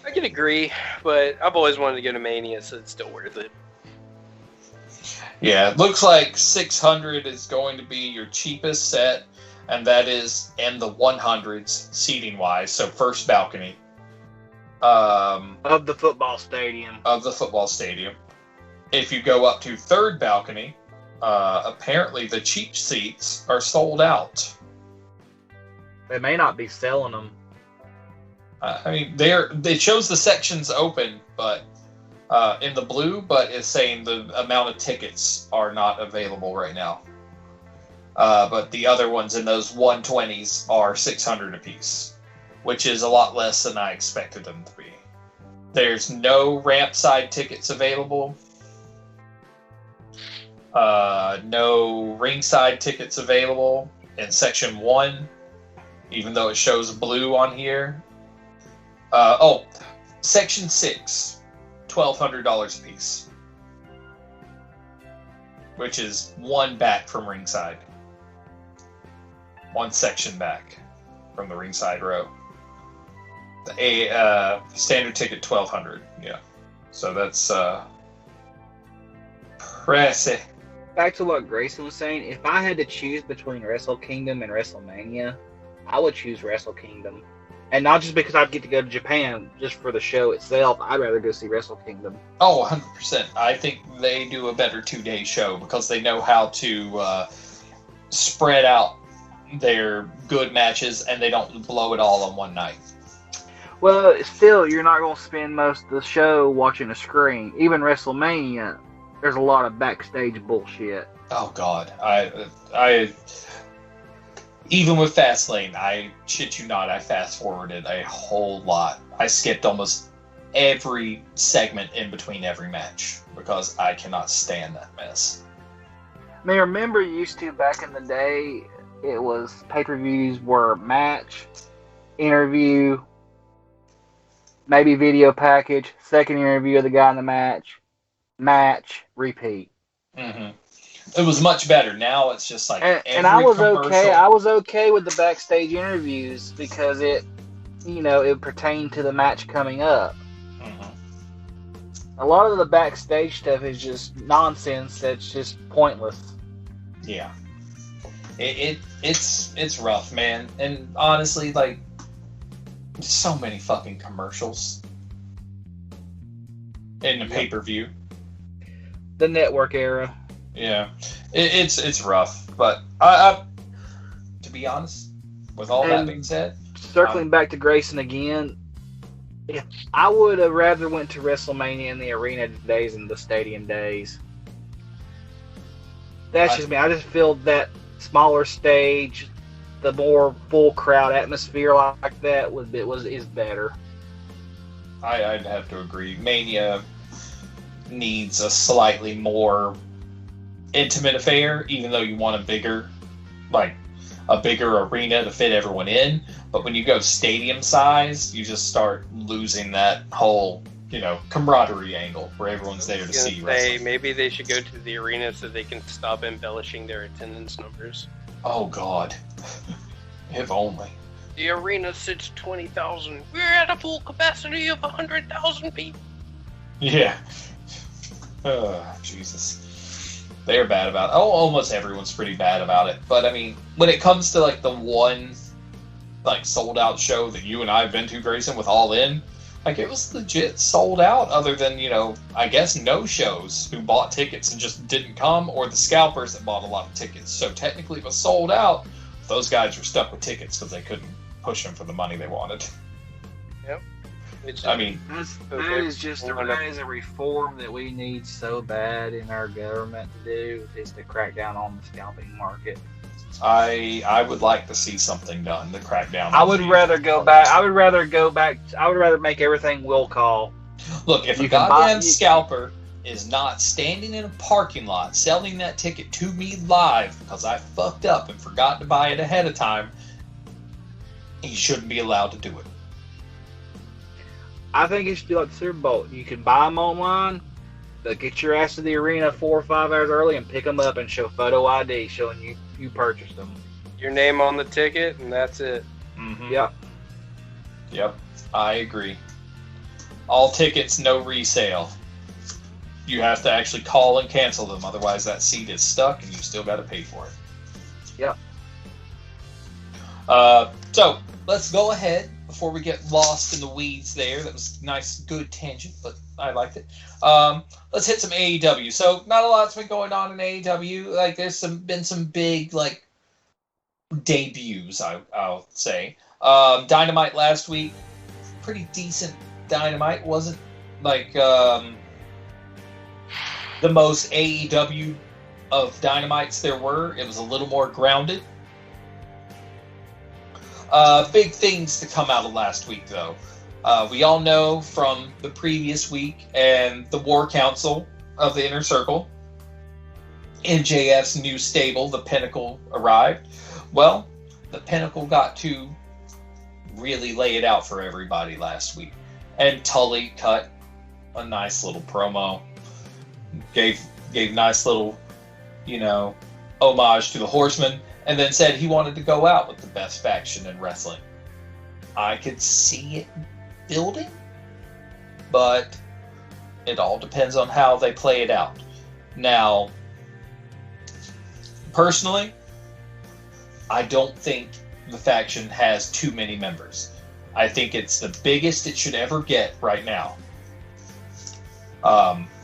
I can agree, but I've always wanted to go to Mania, so it's still worth it. Yeah, it looks like 600 is going to be your cheapest set, and that is in the 100s seating wise. So first balcony. Of the football stadium. If you go up to third balcony, apparently the cheap seats are sold out. They may not be selling them. I mean, it shows the sections open, but in the blue, but it's saying the amount of tickets are not available right now. But the other ones in those 120s are 600 apiece, which is a lot less than I expected them to be. There's no ramp side tickets available. No ringside tickets available in section 1, even though it shows blue on here. Section 6, $1,200 a piece, which is one back from ringside. One section back from the ringside row. The standard ticket, $1,200. Yeah, so that's pricey. Back to what Grayson was saying, if I had to choose between Wrestle Kingdom and WrestleMania, I would choose Wrestle Kingdom. And not just because I'd get to go to Japan, just for the show itself. I'd rather go see Wrestle Kingdom. Oh, 100%. I think they do a better 2-day show because they know how to spread out their good matches and they don't blow it all on one night. Well, still, you're not going to spend most of the show watching a screen. Even WrestleMania, there's a lot of backstage bullshit. Oh, God. I even with Fastlane, I shit you not, I fast-forwarded a whole lot. I skipped almost every segment in between every match because I cannot stand that mess. I mean, remember used to back in the day, it was pay-per-views were match, interview, maybe video package, second interview of the guy in the match, repeat. Mm-hmm. It was much better. Now it's just like and I was okay. I was okay with the backstage interviews because it pertained to the match coming up. Mm-hmm. A lot of the backstage stuff is just nonsense. That's just pointless. Yeah, it's rough, man. And honestly, like, so many fucking commercials in the pay-per-view. The network era. Yeah, it's rough, but I to be honest, with all that being said, circling back to Grayson again, if I would have rather went to WrestleMania in the arena days than the stadium days. That's just me. I just feel that smaller stage, the more full crowd atmosphere like that is better. I'd have to agree. Mania needs a slightly more intimate affair, even though you want a bigger arena to fit everyone in. But when you go stadium size, you just start losing that whole, camaraderie angle where everyone's there to see wrestling. Maybe they should go to the arena so they can stop embellishing their attendance numbers. Oh, God. If only. The arena sits 20,000. We're at a full capacity of 100,000 people. Yeah. Oh, Jesus. They're bad about it. Oh, almost everyone's pretty bad about it. But, I mean, when it comes to, like, the one, like, sold-out show that you and I have been to, Grayson, with All In, like, it was legit sold out, other than, I guess no-shows who bought tickets and just didn't come, or the scalpers that bought a lot of tickets. So, technically, it was sold out. Those guys were stuck with tickets because they couldn't push them for the money they wanted. Yep. I mean, that is a reform that we need so bad in our government to do, is to crack down on the scalping market. I would like to see something done to crack down. I would rather make everything will call. Look, if a goddamn scalper is not standing in a parking lot selling that ticket to me live because I fucked up and forgot to buy it ahead of time, he shouldn't be allowed to do it. I think it should be like the Super Bowl. You can buy them online, but get your ass to the arena 4 or 5 hours early and pick them up and show photo ID showing you purchased them. Your name on the ticket, and that's it. Mm-hmm. Yep. I agree. All tickets, no resale. You have to actually call and cancel them, otherwise that seat is stuck and you still got to pay for it. Yep. So let's go ahead before we get lost in the weeds there. That was a nice, good tangent, but I liked it. Let's hit some AEW. So not a lot's been going on in AEW. Like there's been some big like debuts, I'll say. Dynamite last week, pretty decent Dynamite. Wasn't like the most AEW of Dynamites there were. It was a little more grounded. Big things to come out of last week, though. We all know from the previous week and the War Council of the Inner Circle, MJF's new stable, the Pinnacle, arrived. Well, the Pinnacle got to really lay it out for everybody last week. And Tully cut a nice little promo. Gave nice little, homage to the Horsemen, and then said he wanted to go out with the best faction in wrestling. I could see it building, but it all depends on how they play it out. Now, personally, I don't think the faction has too many members. I think it's the biggest it should ever get right now.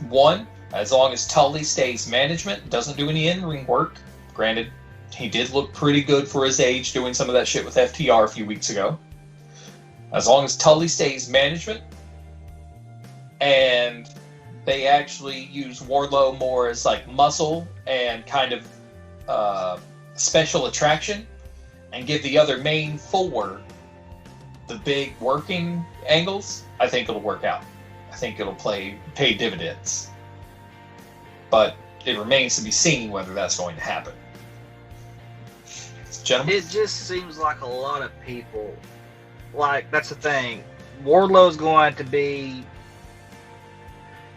One, as long as Tully stays management, doesn't do any in-ring work. Granted, he did look pretty good for his age doing some of that shit with FTR a few weeks ago. As long as Tully stays management, and they actually use Wardlow more as like muscle and kind of special attraction, and give the other main four the big working angles, I think it'll work out. I think it'll pay dividends. But it remains to be seen whether that's going to happen. Gentlemen? It just seems like a lot of people. Like, that's the thing. Wardlow's going to be.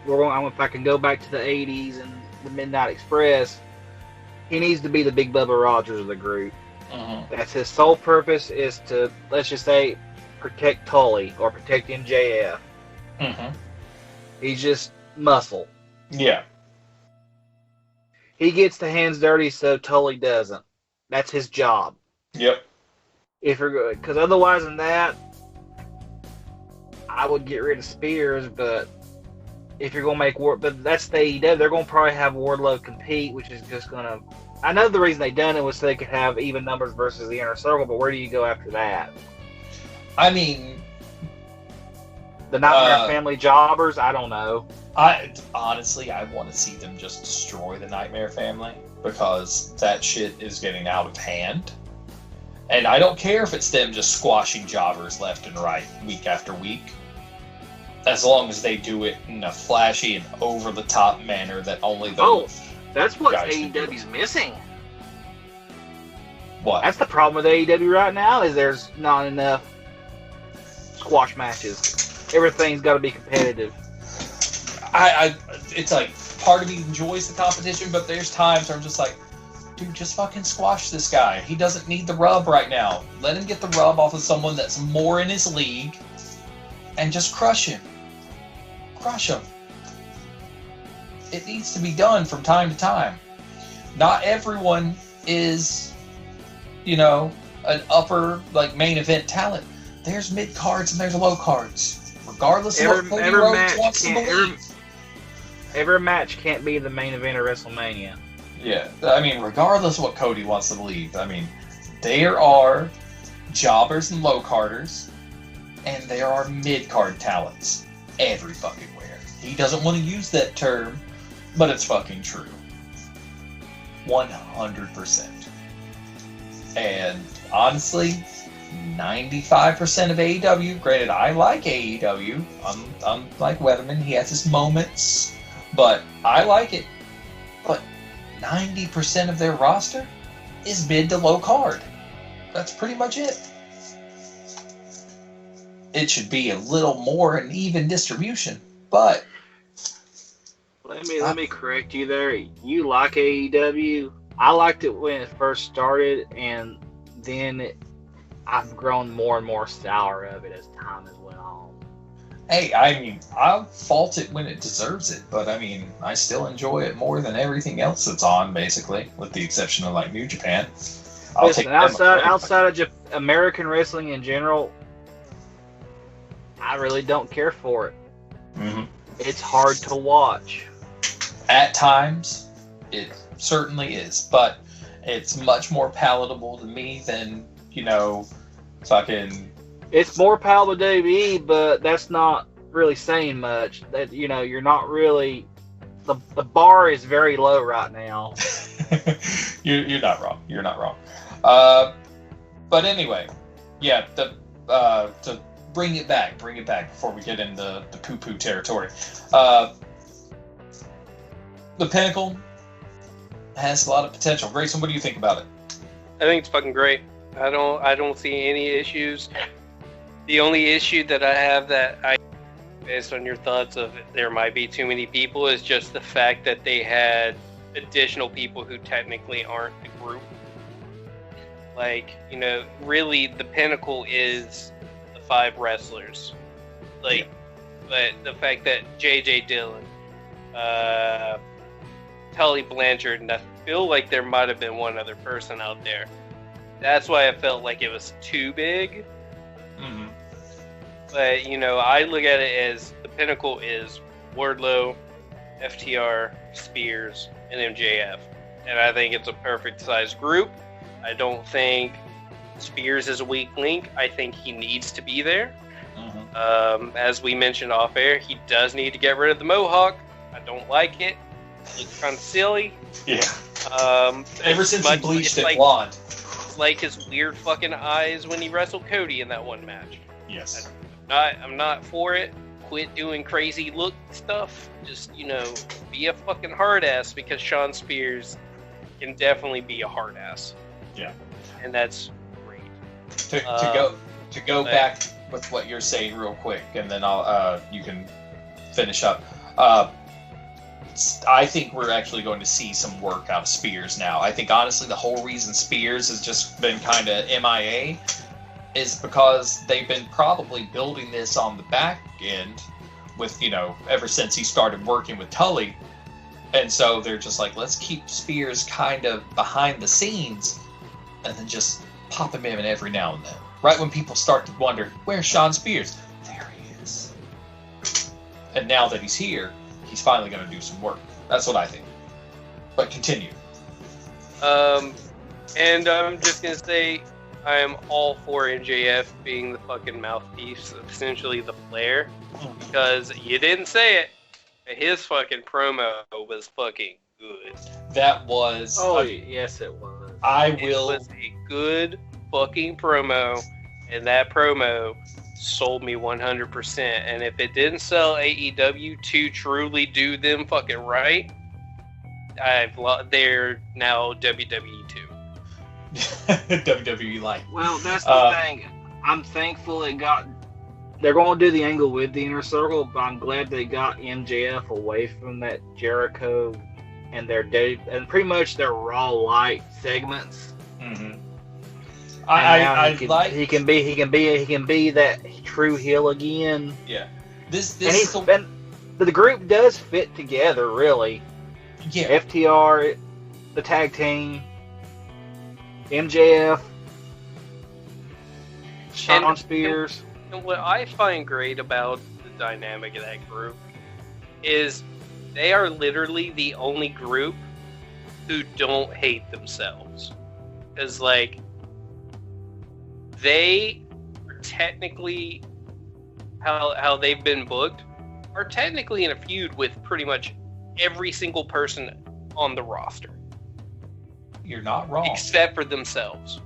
If I can go back to the 80s and the Midnight Express, he needs to be the Big Bubba Rogers of the group. Mm-hmm. That's his sole purpose, is to, let's just say, protect Tully or protect MJF. Mm-hmm. He's just muscle. Yeah. He gets the hands dirty so Tully doesn't. That's his job. Yep. If you're good, because otherwise than that, I would get rid of Spears. But if you're gonna make but that's the AEW. They're gonna probably have Wardlow compete, which is just gonna. I know the reason they done it was so they could have even numbers versus the Inner Circle. But where do you go after that? I mean, the Nightmare Family jobbers. I don't know. Honestly, I want to see them just destroy the Nightmare Family, because that shit is getting out of hand. And I don't care if it's them just squashing jobbers left and right, week after week. As long as they do it in a flashy and over-the-top manner that only those that's what guys can do. AEW's missing. What? That's the problem with AEW right now, is there's not enough squash matches. Everything's got to be competitive. It's like, part of me enjoys the competition, but there's times where I'm just like, dude, just fucking squash this guy. He doesn't need the rub right now. Let him get the rub off of someone that's more in his league, and just crush him. Crush him. It needs to be done from time to time. Not everyone is, an upper, main event talent. There's mid cards and there's low cards. Regardless of what Cody Rhodes wants to believe. Every match can't be the main event of WrestleMania. Yeah, I mean, regardless of what Cody wants to believe, there are jobbers and low carders, and there are mid card talents every fucking where. He doesn't want to use that term, but it's fucking true. 100%. And honestly, 95% of AEW, granted, I like AEW. I'm like Weatherman, he has his moments. But I like it. But 90% of their roster is mid to low card. That's pretty much it. It should be a little more an even distribution, but let me correct you there. You like AEW. I liked it when it first started, and then I've grown more and more sour of it as time has went on. Hey, I mean, I'll fault it when it deserves it, but I mean, I still enjoy it more than everything else that's on, basically, with the exception of like New Japan. Listen, outside of American wrestling in general, I really don't care for it. Mm-hmm. It's hard to watch. At times, it certainly is, but it's much more palatable to me than, fucking... It's more palatable to WWE, but that's not really saying much. That, you're not really... The bar is very low right now. You're not wrong. You're not wrong. But anyway, yeah, to bring it back before we get into the poo-poo territory. The Pinnacle has a lot of potential. Grayson, what do you think about it? I think it's fucking great. I don't see any issues. The only issue that I have based on your thoughts of there might be too many people, is just the fact that they had additional people who technically aren't the group. Like, really the Pinnacle is the 5 wrestlers. Like, but the fact that J.J. Dillon, Tully Blanchard, and I feel like there might have been one other person out there. That's why I felt like it was too big. Mm-hmm. But, I look at it as the Pinnacle is Wardlow, FTR, Spears, and MJF. And I think it's a perfect sized group. I don't think Spears is a weak link. I think he needs to be there. Mm-hmm. As we mentioned off air, he does need to get rid of the mohawk. I don't like it. It looks kind of silly. Yeah. Ever since he bleached it blonde. It's like his weird fucking eyes when he wrestled Cody in that one match. Yes. I'm not for it. Quit doing crazy look stuff. Just, be a fucking hard ass, because Sean Spears can definitely be a hard ass. Yeah. And that's great. To go back with what you're saying real quick, and then you can finish up. I think we're actually going to see some work out of Spears now. I think, honestly, the whole reason Spears has just been kind of MIA is because they've been probably building this on the back end with, ever since he started working with Tully. And so they're just like, let's keep Spears kind of behind the scenes and then just pop him in every now and then. Right when people start to wonder, where's Sean Spears? There he is. And now that he's here, he's finally going to do some work. That's what I think. But continue. And I'm just going to say, I am all for MJF being the fucking mouthpiece, essentially the Flair, because you didn't say it, but his fucking promo was fucking good. That was... yes, it was. It was a good fucking promo, and that promo sold me 100%. And if it didn't sell AEW to truly do them fucking right, they're now WWE 2. WWE like. Well, that's the thing. I'm thankful they're going to do the angle with the Inner Circle, but I'm glad they got MJF away from that Jericho and and pretty much their Raw Light segments. Mm-hmm. He can be that true heel again. Yeah. The group does fit together, really. Yeah. FTR, the tag team, MJF, Sean Spears. And what I find great about the dynamic of that group is they are literally the only group who don't hate themselves. Because, they are technically, how they've been booked, are technically in a feud with pretty much every single person on the roster. You're not wrong. Except for themselves.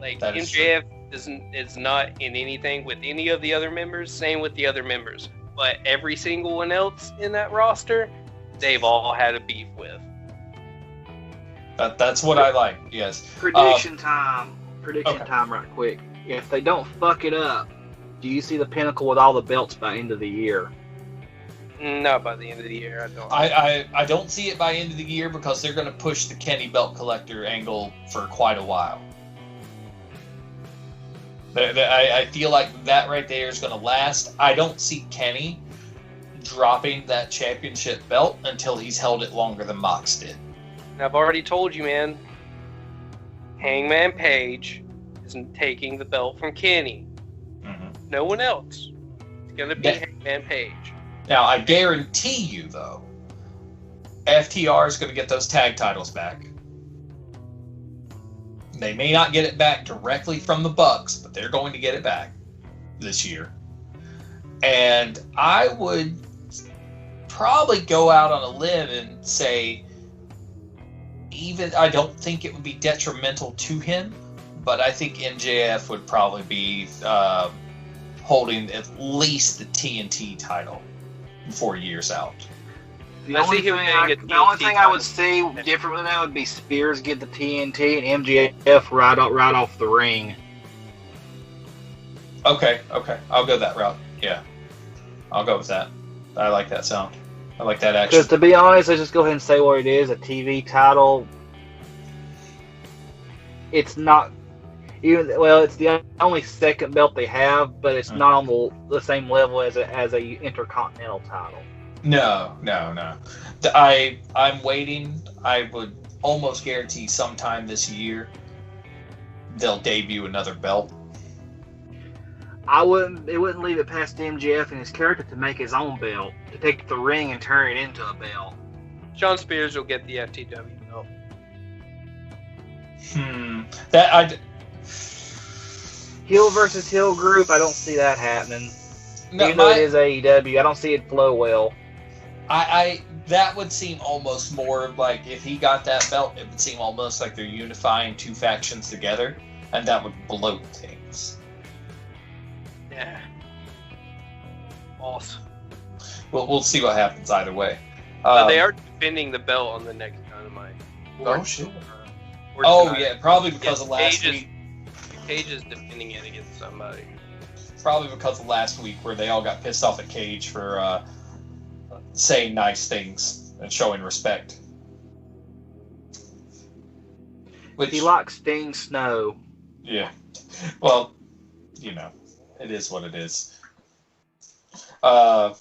MJF is not in anything with any of the other members, same with the other members. But every single one else in that roster they've all had a beef with. That's what I like. Yes. Prediction time. Prediction Okay. time, right quick. If they don't fuck it up, do you see the Pinnacle with all the belts by end of the year? Not by the end of the year, I don't. I don't see it by end of the year because they're going to push the Kenny belt collector angle for quite a while. I feel like that right there is going to last. I don't see Kenny dropping that championship belt until he's held it longer than Mox did. And I've already told you, man. Hangman Page isn't taking the belt from Kenny. Mm-hmm. No one else. It's going to be Hangman Page. Now, I guarantee you, though, FTR is going to get those tag titles back. They may not get it back directly from the Bucks, but they're going to get it back this year. And I would probably go out on a limb and say, even I don't think it would be detrimental to him, but I think MJF would probably be holding at least the TNT title 4 years out. The I only see him thing, getting a the only TNT thing I would title. see different than that would be Spears get the TNT and MJF right off the ring. Okay, I'll go that route. Yeah, I'll go with that. I like that sound. I like that action. Because to be honest, let's just go ahead and say what it is. A TV title. It's not it's the only second belt they have, but it's not on the same level as a Intercontinental title. No. I'm waiting. I would almost guarantee sometime this year they'll debut another belt. It wouldn't leave it past MJF and his character to make his own belt, to take the ring and turn it into a belt. John Spears will get the FTW belt. Heel versus heel group, I don't see that happening. No, Even though it is AEW, I don't see it flow well. That would seem almost more like if he got that belt, it would seem almost like they're unifying two factions together, and that would bloat things. Yeah. Awesome. We'll see what happens either way. They are defending the belt on the next Dynamite. Oh shit. Or Oh tonight. yeah, probably because of last Paige week. Cage is defending it against somebody. Probably because of last week where they all got pissed off at Cage for saying nice things and showing respect. Which, He likes Sting Snow. yeah. Well, it is what it is. But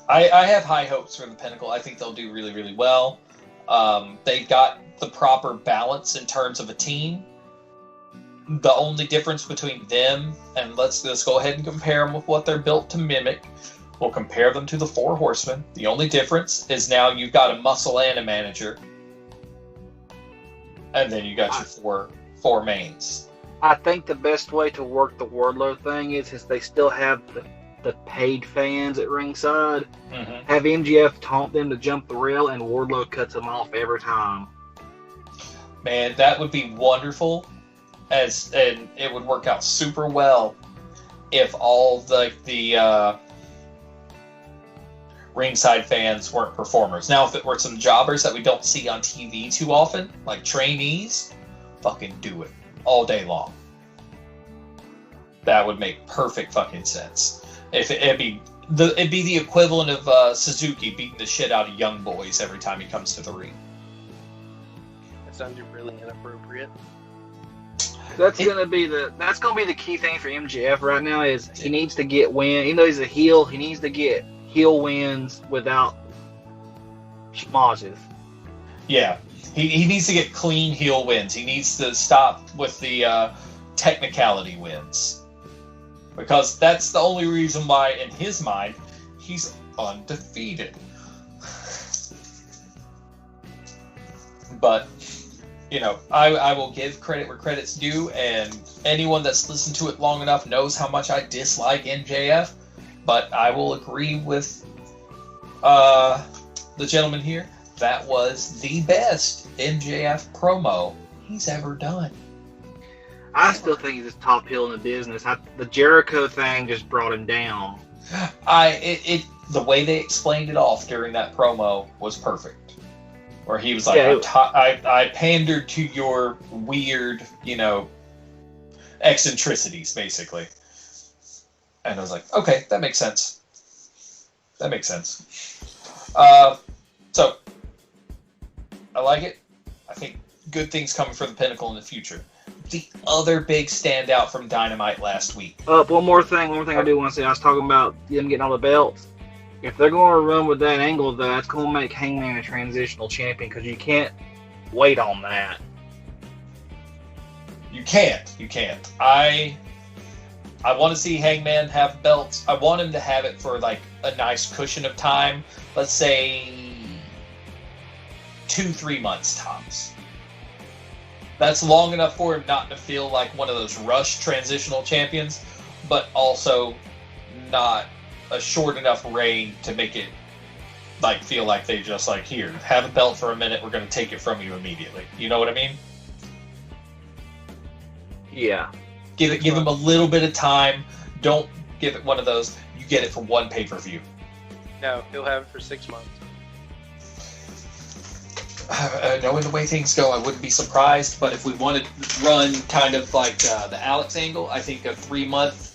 I have high hopes for the Pinnacle. I think they'll do really, really well. They got the proper balance in terms of a team. The only difference between them, and let's go ahead and compare them with what they're built to mimic. We'll compare them to the Four Horsemen. The only difference is now you've got a muscle and a manager. And then you got your four mains. I think the best way to work the Wardlow thing is they still have the paid fans at ringside. Mm-hmm. Have MGF taunt them to jump the rail, and Wardlow cuts them off every time. Man, that would be wonderful. And it would work out super well if all the ringside fans weren't performers. Now, if it were some jobbers that we don't see on TV too often, like trainees, fucking do it all day long. That would make perfect fucking sense. It'd be the equivalent of Suzuki beating the shit out of young boys every time he comes to the ring. That sounded really inappropriate. That's gonna be the key thing for MJF right now. Is he needs to get win. Even though he's a heel, he needs to get heel wins without schmozes. Yeah, he needs to get clean heel wins. He needs to stop with the technicality wins. Because that's the only reason why, in his mind, he's undefeated. But, I will give credit where credit's due, and anyone that's listened to it long enough knows how much I dislike MJF. But I will agree with the gentleman here. That was the best MJF promo he's ever done. I still think he's the top heel in the business. The Jericho thing just brought him down. the way they explained it off during that promo was perfect. Where he was like, Yeah, I pandered to your weird, eccentricities, basically. And I was like, okay, that makes sense. That makes sense. So, I like it. I think good things coming for the Pinnacle in the future. The other big standout from Dynamite last week. One more thing I do want to say. I was talking about them getting all the belts. If they're going to run with that angle, though, that's going to make Hangman a transitional champion because you can't wait on that. You can't. I want to see Hangman have belts. I want him to have it for like a nice cushion of time. Let's say 2-3 months tops. That's long enough for him not to feel like one of those rushed transitional champions, but also not a short enough reign to make it like feel like they just like, here, have a belt for a minute, we're going to take it from you immediately. You know what I mean? Yeah. Give him a little bit of time. Don't give it one of those, you get it for one pay-per-view. No, he'll have it for 6 months. Knowing the way things go, I wouldn't be surprised, but if we want to run kind of like the Alex angle, I think a 3-month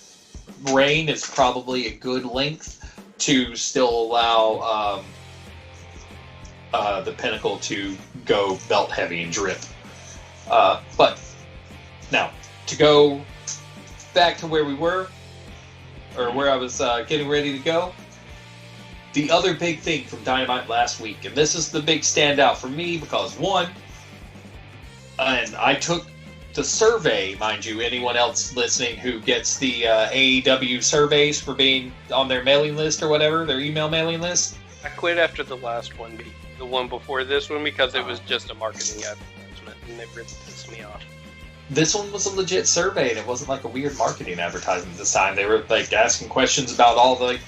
reign is probably a good length to still allow the Pinnacle to go belt heavy and drip. But now, to go back to where we were, or where I was getting ready to go, the other big thing from Dynamite last week, and this is the big standout for me because, one, and I took the survey, mind you, anyone else listening who gets the AEW surveys for being on their mailing list or whatever, their email mailing list. I quit after the last one, the one before this one, because it was just a marketing advertisement, and it really pissed me off. This one was a legit survey, and it wasn't like a weird marketing advertisement this time. They were like asking questions about all the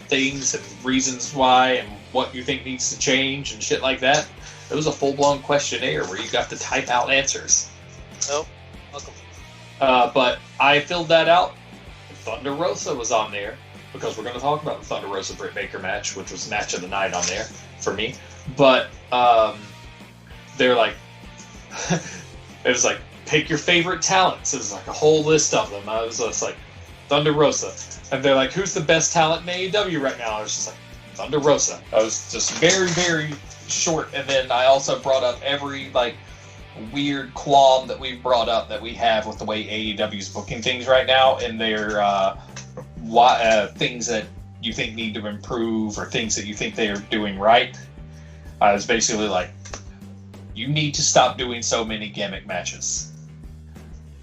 things and reasons why and what you think needs to change and shit like that. It was a full-blown questionnaire where you got to type out answers. Oh, welcome. But I filled that out. Thunder Rosa was on there because we're going to talk about the Thunder Rosa Britt Baker match, which was match of the night on there for me. But they're like, it was like, pick your favorite talents. It was like a whole list of them. I was just like, Thunder Rosa. And they're like, who's the best talent in AEW right now? I was just like, Thunder Rosa. I was just very, very short. And then I also brought up every, like, weird qualm that we've brought up that we have with the way AEW's booking things right now and their things that you think need to improve or things that you think they are doing right. I was basically like, you need to stop doing so many gimmick matches.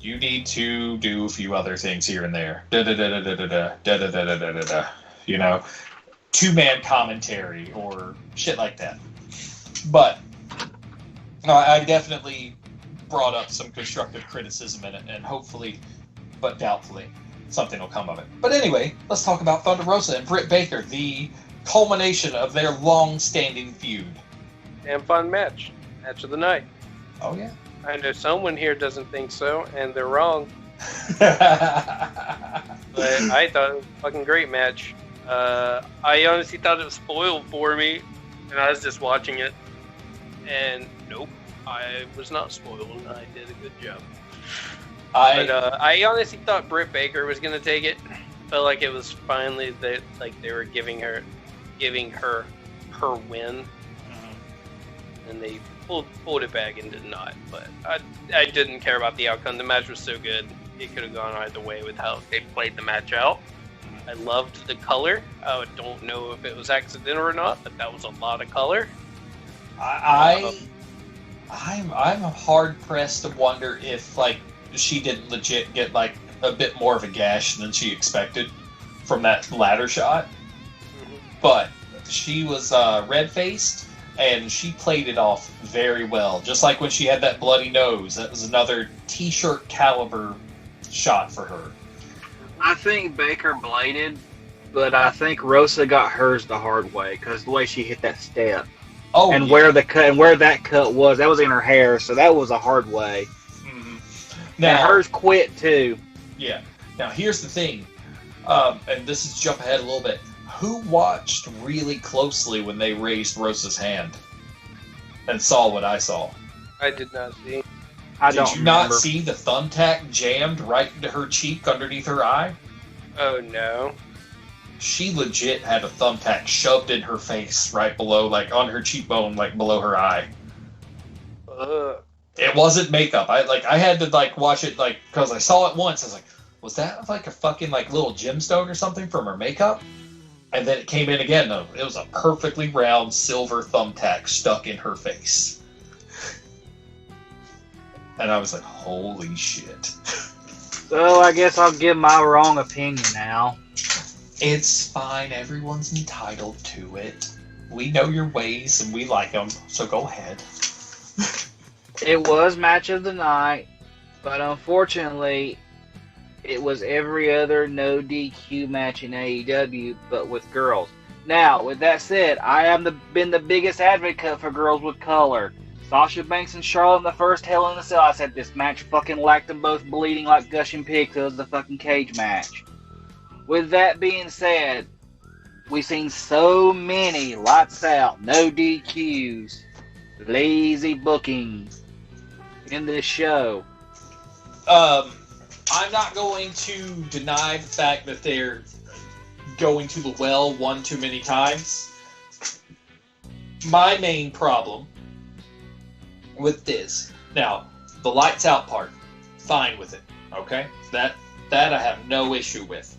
You need to do a few other things here and there. You know, 2-man commentary or shit like that. But no, I definitely brought up some constructive criticism in it, and hopefully, but doubtfully, something will come of it. But anyway, let's talk about Thunder Rosa and Britt Baker, the culmination of their long-standing feud. Damn fun match. Match of the night. Oh, yeah. I know someone here doesn't think so, and they're wrong. But I thought it was a fucking great match. I honestly thought it was spoiled for me, and I was just watching it. And nope, I was not spoiled. I did a good job. I honestly thought Britt Baker was gonna take it. Felt like it was finally they were giving her her win, and they pulled it back and did not. But I didn't care about the outcome. The match was so good; it could have gone either way with how they played the match out. I loved the color. I don't know if it was accidental or not, but that was a lot of color. I'm hard pressed to wonder if like she didn't legit get like a bit more of a gash than she expected from that ladder shot. Mm-hmm. But she was red faced and she played it off very well. Just like when she had that bloody nose, that was another T-shirt caliber shot for her. I think Baker bladed, but I think Rosa got hers the hard way because the way she hit that step. Oh, and yeah. where that cut was, that was in her hair, so that was a hard way. Mm-hmm. Now, and hers quit too. Yeah. Now here's the thing, and this is jump ahead a little bit. Who watched really closely when they raised Rosa's hand and saw what I saw? I did not see. Did you not see the thumbtack jammed right into her cheek underneath her eye? Oh no. She legit had a thumbtack shoved in her face right below, like on her cheekbone, like below her eye. It wasn't makeup. I had to like watch it like because I saw it once. I was like, was that like a fucking like little gemstone or something from her makeup? And then it came in again. No, it was a perfectly round silver thumbtack stuck in her face. And I was like, holy shit. So I guess I'll give my wrong opinion now. It's fine. Everyone's entitled to it. We know your ways and we like them, so go ahead. It was match of the night, but unfortunately, it was every other no DQ match in AEW, but with girls. Now, with that said, I have been the biggest advocate for girls with color. Sasha Banks and Charlotte in the first Hell in a Cell, I said this match fucking lacked them both bleeding like gushing pigs, so it was the fucking cage match. With that being said, we've seen so many lights out, no DQs, lazy bookings in this show. I'm not going to deny the fact that they're going to the well one too many times. My main problem with this, now, the lights out part, fine with it, okay? That I have no issue with.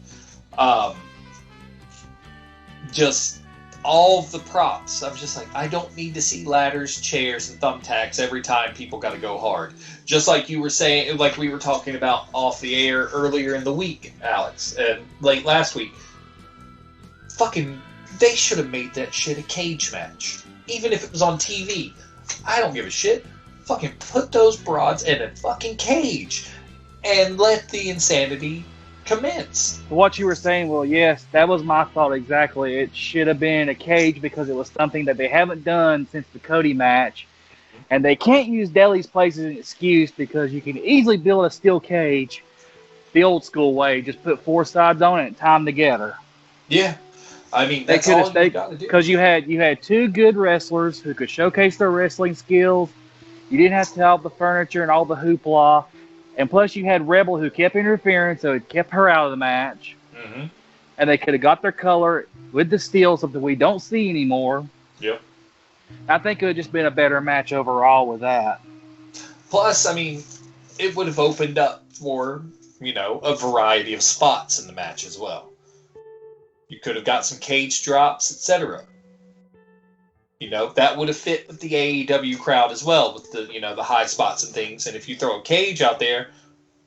Just all of the props, I'm just like, I don't need to see ladders, chairs, and thumbtacks every time people got to go hard. Just like you were saying, like we were talking about off the air earlier in the week, Alex, and late last week. Fucking, they should have made that shit a cage match. Even if it was on TV. I don't give a shit. Fucking put those broads in a fucking cage and let the insanity commence. What you were saying, well, yes, that was my thought exactly. It should have been a cage because it was something that they haven't done since the Cody match. And they can't use Daily's Place as an excuse because you can easily build a steel cage the old school way. Just put four sides on it and tie them together. Yeah. I mean, that's all you got to do. Because you had two good wrestlers who could showcase their wrestling skills. You didn't have to have the furniture and all the hoopla. And plus, you had Rebel who kept interfering, so it kept her out of the match. Mm-hmm. And they could have got their color with the steel, something we don't see anymore. Yep. I think it would have just been a better match overall with that. Plus, I mean, it would have opened up for, you know, a variety of spots in the match as well. You could have got some cage drops, etc. You know, that would have fit with the AEW crowd as well, with the, you know, the high spots and things. And if you throw a cage out there,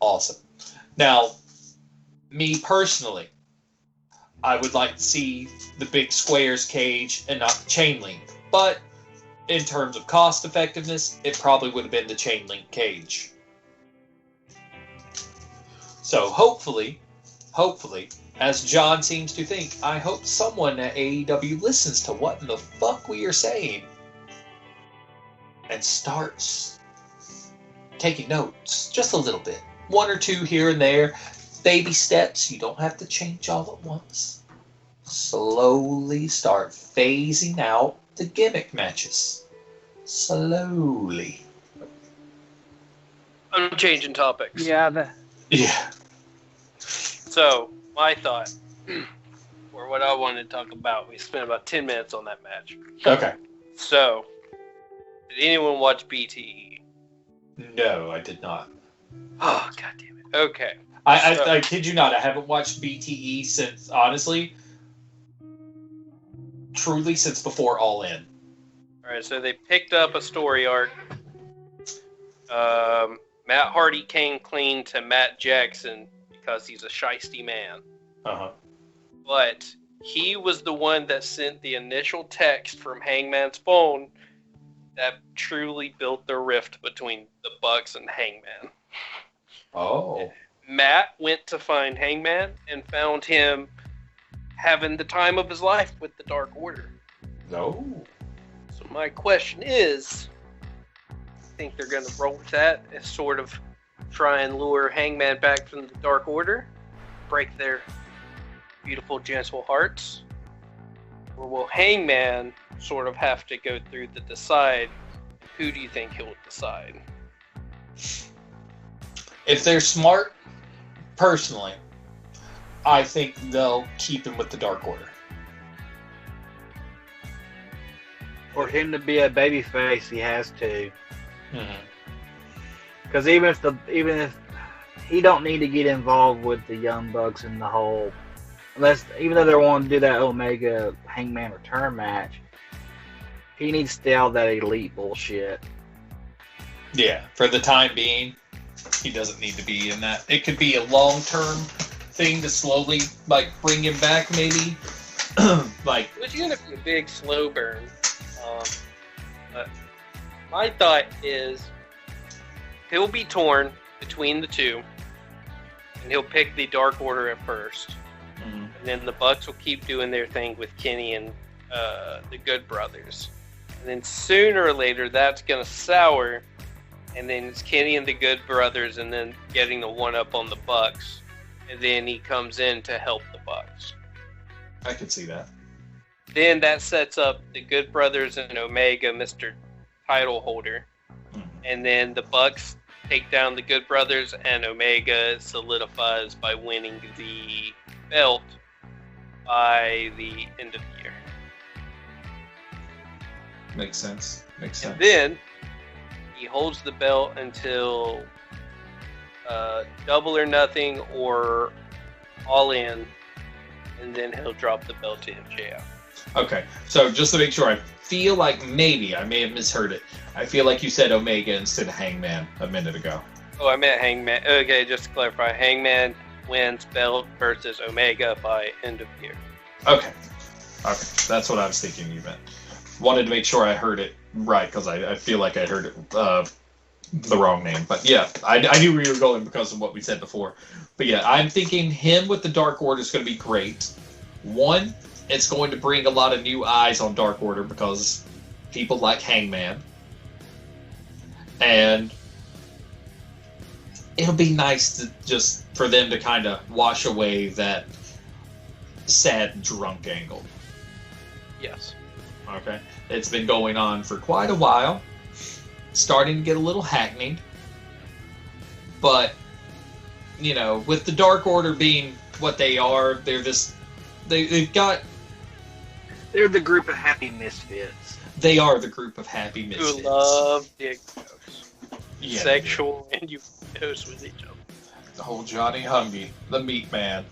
awesome. Now, me personally, I would like to see the big squares cage and not the chain link. But in terms of cost effectiveness, it probably would have been the chain link cage. So hopefully, as John seems to think, I hope someone at AEW listens to what in the fuck we are saying and starts taking notes just a little bit. One or two here and there. Baby steps. You don't have to change all at once. Slowly start phasing out the gimmick matches. Slowly. I'm changing topics. Yeah. Yeah. So, my thought, or what I wanted to talk about, we spent about 10 minutes on that match. Okay. So, did anyone watch BTE? No, I did not. Oh, god damn it. Okay. I kid you not, I haven't watched BTE since, honestly, truly since before All In. Alright, so they picked up a story arc. Matt Hardy came clean to Matt Jackson because he's a shiesty man. Uh-huh. But he was the one that sent the initial text from Hangman's phone that truly built the rift between the Bucks and Hangman. Oh. Matt went to find Hangman and found him having the time of his life with the Dark Order. No. So my question is, I think they're going to roll with that as sort of try and lure Hangman back from the Dark Order, break their beautiful, gentle hearts, Or will Hangman sort of have to go through to decide? Who do you think he'll decide? If they're smart, personally, I think they'll keep him with the Dark Order. For him to be a babyface, he has to. Mm-hmm. Because even if he don't need to get involved with the Young Bucks in the whole, even though they want to do that Omega Hangman return match, he needs to stay out of that elite bullshit. Yeah, for the time being, he doesn't need to be in that. It could be a long-term thing to slowly, like, bring him back, maybe. Like, It's going to be a big slow burn. But my thought is he'll be torn between the two, and he'll pick the Dark Order at first. Mhm. And then the Bucks will keep doing their thing with Kenny and the Good Brothers. And then sooner or later, that's going to sour. And then it's Kenny and the Good Brothers, and then getting the one-up on the Bucks. And then he comes in to help the Bucks. I could see that. Then that sets up the Good Brothers and Omega, Mr. Title Holder. Mhm. And then the Bucks take down the Good Brothers, and Omega solidifies by winning the belt by the end of the year. Makes sense. Makes sense. And then he holds the belt until Double or Nothing or All In, and then he'll drop the belt to MJF. Okay, so just to make sure, I feel like maybe I may have misheard it. I feel like you said Omega instead of Hangman a minute ago. Oh, I meant Hangman. Okay, just to clarify, Hangman wins belt versus Omega by end of year. Okay, that's what I was thinking you meant. Wanted to make sure I heard it right, because I feel like I heard it the wrong name. But yeah, I knew where you were going because of what we said before. But yeah, I'm thinking him with the Dark Order is going to be great. One, it's going to bring a lot of new eyes on Dark Order because people like Hangman. And it'll be nice to just for them to kind of wash away that sad drunk angle. Yes. Okay? It's been going on for quite a while. Starting to get a little hackneyed. But, you know, with the Dark Order being what they are, they're this... They've got... They're the group of happy misfits. They are the group of happy misfits. Who love dick jokes. Yeah, Sexual innuendos with each other. the whole Johnny Hungy, the meat man.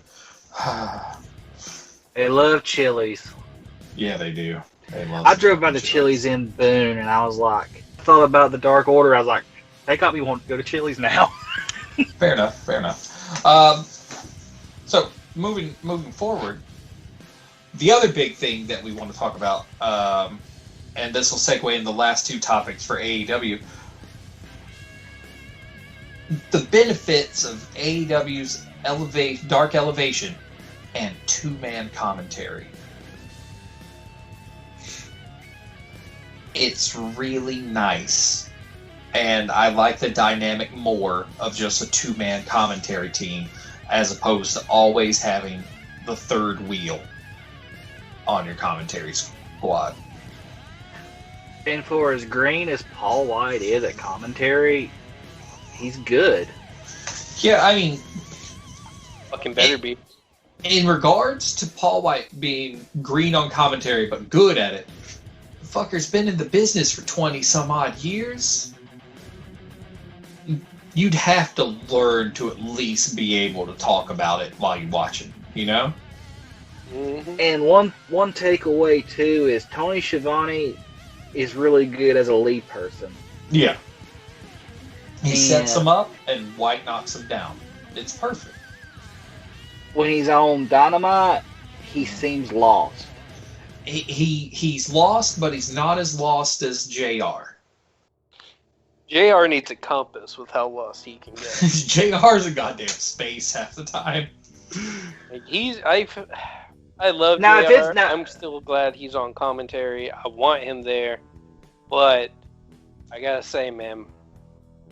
They love Chili's. Yeah, they do. They love I drove by the Chili's in Boone, and I was like, I thought about the Dark Order. I was like, they got me wanting to go to Chili's now. Fair enough. Fair enough. So moving forward, the other big thing that we want to talk about, and this will segue in the last two topics for AEW. The benefits of AEW's Dark Elevation and two-man commentary. It's really nice. And I like the dynamic more of just a two-man commentary team as opposed to always having the third wheel on your commentary squad. And for as green as Paul White is at commentary, he's good. Yeah, I mean, Fucking better be. in regards to Paul White being green on commentary but good at it, the fucker's been in the business for 20 some odd years. You'd have to learn to at least be able to talk about it while you're watching, you know? Mm-hmm. And one takeaway too is Tony Schiavone is really good as a lead person. Yeah. He And sets them up and White knocks them down. It's perfect. when he's on Dynamite, he seems lost. He's lost, but he's not as lost as JR. JR needs a compass with how lost he can get. JR's a goddamn space half the time. Like I love Now, if JR. it's not- I'm still glad he's on commentary. I want him there, but I gotta say, man,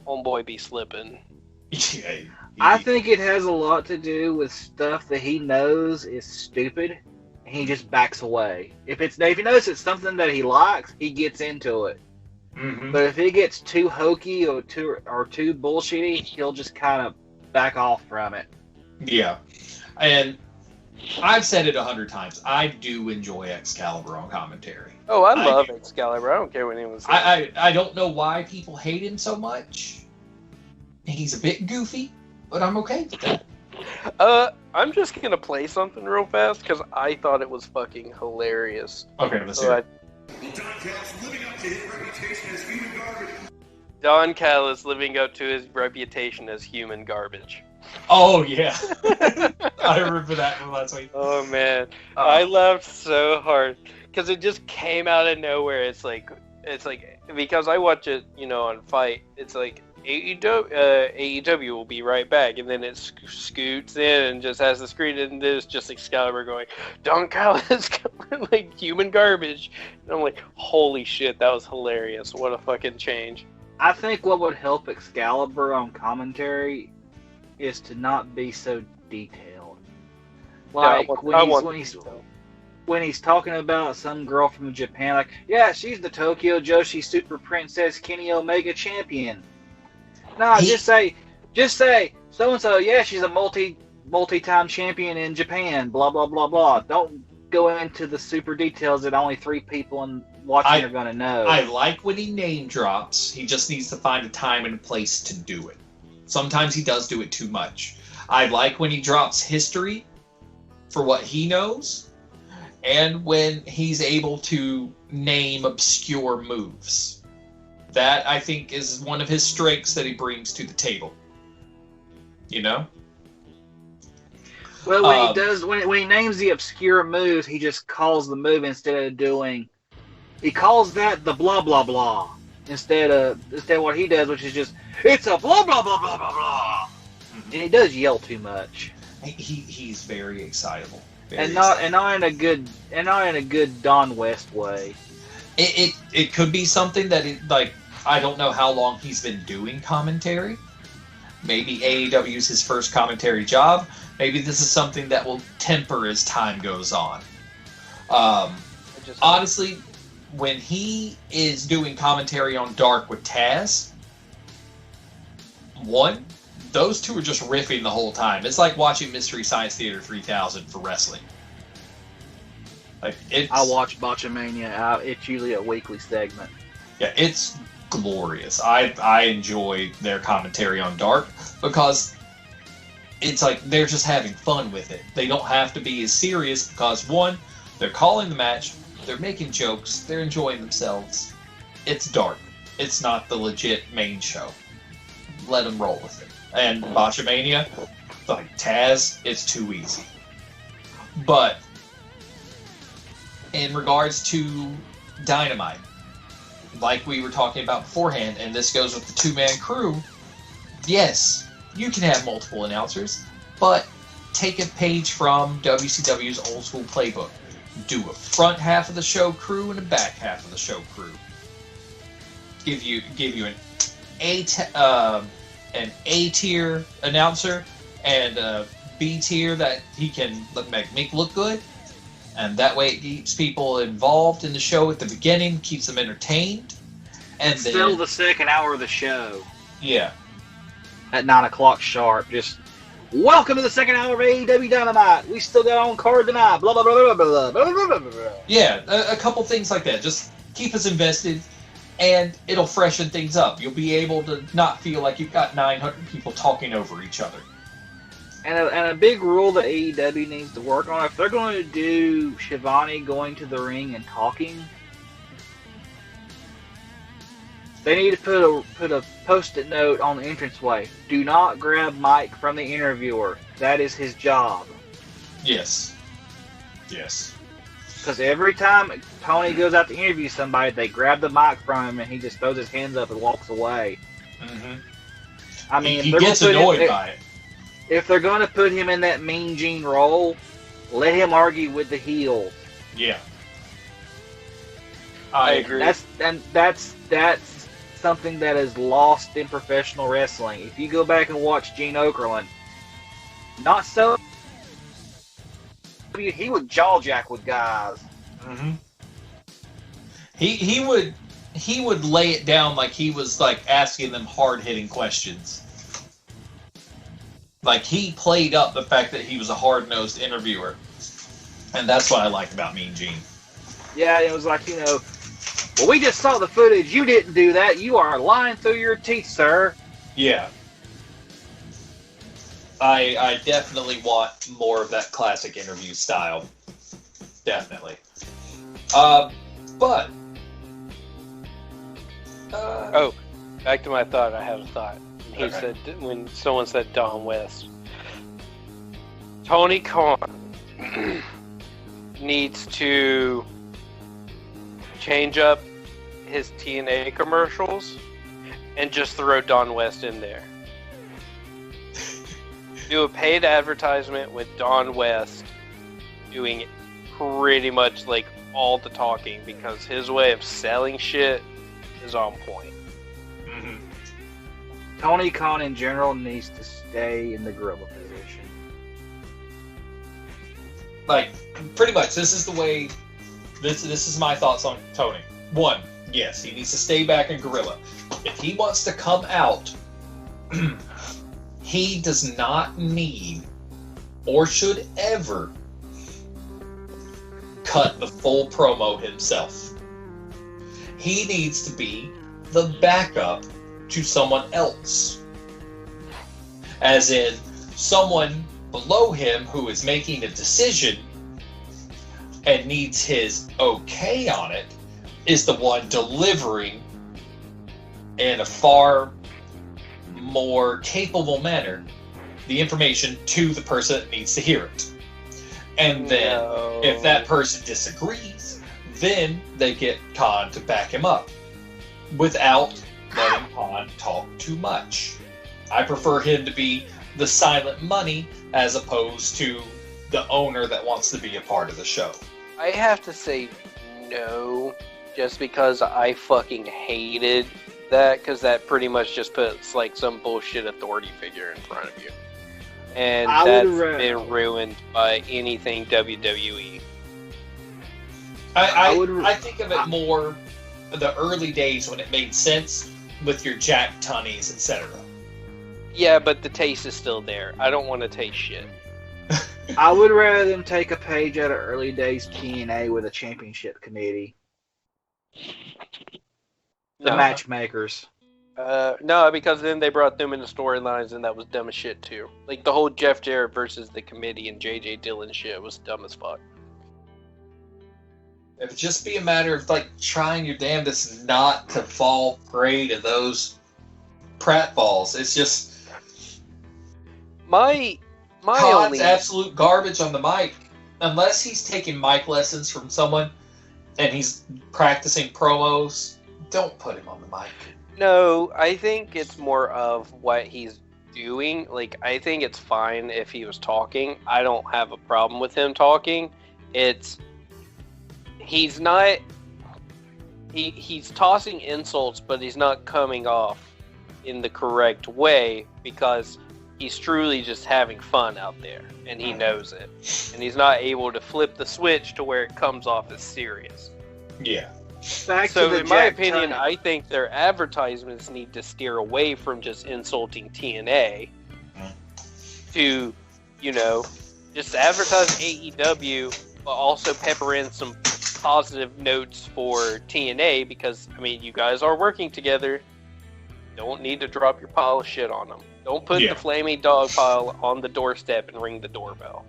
homeboy be slipping. I think it has a lot to do with stuff that he knows is stupid. and he just backs away. If you notice it's something that he likes, he gets into it. Mm-hmm. But if it gets too hokey or too bullshitty, he'll just kind of back off from it. Yeah, and I've said it 100 times. I do enjoy Excalibur on commentary. Oh, I love Excalibur. I don't care what anyone says. I don't know why people hate him so much. He's a bit goofy, but I'm okay with that. I'm just gonna play something real fast because I thought it was fucking hilarious. Okay, let's hear it. Don Callis living up to his reputation as human garbage. Oh, yeah. I remember that from last week. Oh, man. I laughed so hard because it just came out of nowhere. It's like, because I watch it, on Fight, it's like, AEW will be right back, and then it scoots in and just has the screen, and there's just Excalibur going, Don Callis, like human garbage. And I'm like, holy shit, that was hilarious. What a fucking change. I think what would help Excalibur on commentary is to not be so detailed. Like when he's talking about some girl from Japan, like, yeah, she's the Tokyo Joshi Super Princess Kenny Omega champion. No, just say so and so. Yeah, she's a multi-time champion in Japan. Blah blah blah blah. Don't go into the super details that only 3 people watching are gonna know. I like when he name drops. He just needs to find a time and a place to do it. Sometimes he does do it too much. I like when he drops history for what he knows, and when he's able to name obscure moves. That, I think, is one of his strengths that he brings to the table. Well, when he does, when he names the obscure moves, he just calls the move instead of doing. He calls that the blah blah blah instead of what he does, which is just it's a blah blah blah blah blah blah. And he does yell too much. He's very excitable. Not in a good Don West way. It could be something that I don't know how long he's been doing commentary. Maybe AEW is his first commentary job. Maybe this is something that will temper as time goes on. Honestly, when he is doing commentary on Dark with Taz, those two are just riffing the whole time. It's like watching Mystery Science Theater 3000 for wrestling. I watch Botchamania. It's usually a weekly segment. Yeah, it's glorious. I enjoy their commentary on Dark because it's like they're just having fun with it. They don't have to be as serious because, one, they're calling the match, they're making jokes, they're enjoying themselves. It's Dark. It's not the legit main show. Let them roll with it. And Botchamania, like Taz, it's too easy. But in regards to Dynamite, like we were talking about beforehand, and this goes with the 2-man crew, yes, you can have multiple announcers, but take a page from WCW's old school playbook. Do a front half of the show crew and a back half of the show crew. Give you an A tier announcer and a B tier that he can make look good. And that way it keeps people involved in the show at the beginning, keeps them entertained. And it's still the second hour of the show. Yeah. At 9 o'clock sharp, just, welcome to the second hour of AEW Dynamite. We still got on card tonight. Blah, blah, blah, blah, blah, blah, blah, blah, blah. Yeah, a couple things like that. Just keep us invested, and it'll freshen things up. You'll be able to not feel like you've got 900 people talking over each other. And a big rule that AEW needs to work on, if they're going to do Shivani going to the ring and talking, they need to put a post-it note on the entranceway. Do not grab mic from the interviewer. That is his job. Yes. Yes. Because every time Tony goes out to interview somebody, they grab the mic from him and he just throws his hands up and walks away. Mm-hmm. I mean, he gets annoyed by it. If they're going to put him in that Mean Gene role, let him argue with the heel. Yeah. I agree. That's something that is lost in professional wrestling. If you go back and watch Gene Okerlund, not so he would jawjack with guys. Mm-hmm. He would lay it down like he was like asking them hard-hitting questions. Like he played up the fact that he was a hard-nosed interviewer, and that's what I like about Mean Gene. Yeah, it was like, well, we just saw the footage. You didn't do that. You are lying through your teeth, sir. Yeah. I definitely want more of that classic interview style. Definitely. But... Oh, back to my thought. I have a thought. He Okay. said, when someone said Don West, Tony Khan needs to change up his TNA commercials and just throw Don West in there. Do a paid advertisement with Don West doing pretty much like all the talking, because his way of selling shit is on point. Mm-hmm. Tony Khan in general needs to stay in the gorilla position. Like, pretty much, this is the way... This is my thoughts on Tony. One, yes, he needs to stay back in gorilla. If he wants to come out, he does not need, or should ever, cut the full promo himself. He needs to be the backup to someone else. As in, someone below him who is making a decision and needs his okay on it is the one delivering in a far more capable manner the information to the person that needs to hear it. And then, if that person disagrees, then they get Khan to back him up without letting Khan talk too much. I prefer him to be the silent money as opposed to the owner that wants to be a part of the show. I have to say no, just because I fucking hated that, because that pretty much just puts like some bullshit authority figure in front of you. And that's been ruined by anything WWE. I think of it more the early days when it made sense with your Jack Tunney's, etc. Yeah, but the taste is still there. I don't want to taste shit. I would rather them take a page out of early days TNA with a championship committee. The matchmakers. No, because then they brought them into storylines, and that was dumb as shit too. Like the whole Jeff Jarrett versus the committee and JJ Dillon shit was dumb as fuck. It would just be a matter of like trying your damnedest not to fall prey to those pratfalls. It's just my Khan's only absolute garbage on the mic. Unless he's taking mic lessons from someone and he's practicing promos, don't put him on the mic. No, I think it's more of what he's doing. Like, I think it's fine if he was talking. I don't have a problem with him talking. He's not... He's tossing insults, but he's not coming off in the correct way because he's truly just having fun out there, and he knows it. And he's not able to flip the switch to where it comes off as serious. Yeah. So, in my opinion, I think their advertisements need to steer away from just insulting TNA to, just advertise AEW, but also pepper in some positive notes for TNA because, you guys are working together. Don't need to drop your pile of shit on them. Don't put the flaming dog pile on the doorstep and ring the doorbell.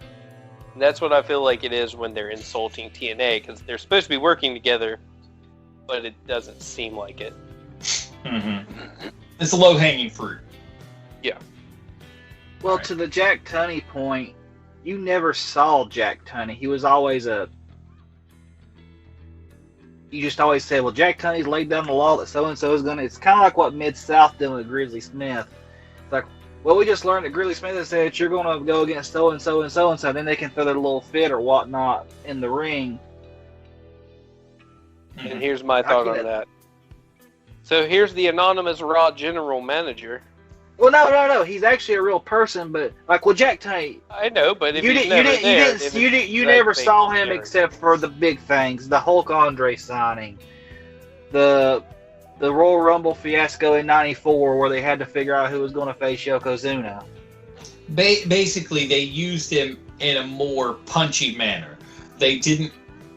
And that's what I feel like it is when they're insulting TNA, because they're supposed to be working together, but it doesn't seem like it. Mm-hmm. It's a low-hanging fruit. Yeah. Well, to the Jack Tunney point, you never saw Jack Tunney. He was always you just always said, well, Jack Tunney's laid down the law that so-and-so is going to... It's kind of like what Mid-South did with Grizzly Smith. It's like, well, we just learned that Grizzly Smith has said you're going to go against so-and-so and so-and-so, then they can throw their little fit or whatnot in the ring. And here's my thought on that. So here's the anonymous Raw general manager Well, no. He's actually a real person, but like, well, Jack Tunney, I know, but if you he's didn't, never you didn't, there, you then didn't, it's you like never fake saw him character. except for the big things, the Hulk Andre signing, the Royal Rumble fiasco in '94, where they had to figure out who was going to face Yokozuna. Basically, they used him in a more punchy manner. They didn't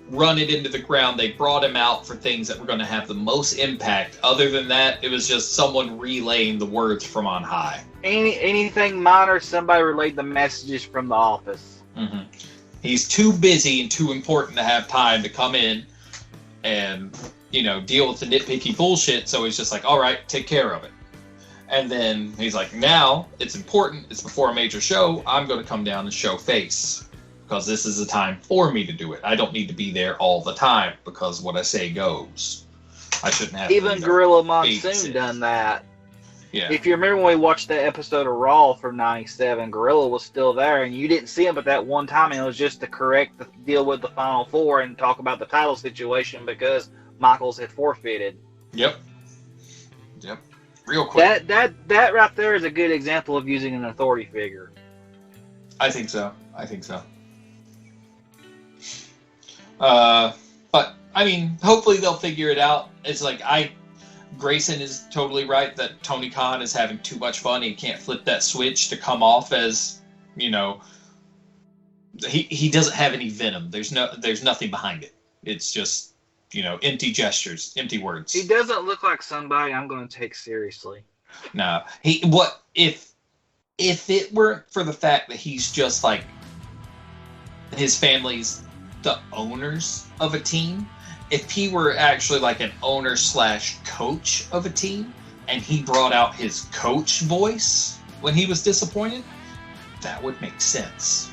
run it into the ground. They brought him out for things that were going to have the most impact. Other than that, it was just someone relaying the words from on high. Anything minor, somebody relayed the messages from the office. Mm-hmm. He's too busy and too important to have time to come in and, deal with the nitpicky bullshit. So he's just like, all right, take care of it. And then he's like, now it's important. It's before a major show. I'm going to come down and show face because this is a time for me to do it. I don't need to be there all the time because what I say goes. I shouldn't have Even to, Gorilla Monsoon babysit. done that. Yeah. If you remember when we watched that episode of Raw from '97, Gorilla was still there, and you didn't see him but that one time, and it was just to deal with the Final Four and talk about the title situation because Michaels had forfeited. Yep. Real quick. That right there is a good example of using an authority figure. I think so. But I mean, hopefully they'll figure it out. It's like Grayson is totally right that Tony Khan is having too much fun. He can't flip that switch to come off as, he doesn't have any venom. There's nothing behind it. It's just, empty gestures, empty words. He doesn't look like somebody I'm going to take seriously. No. If it weren't for the fact that he's just like his family's the owners of a team, if he were actually like an owner / coach of a team and he brought out his coach voice when he was disappointed, that would make sense.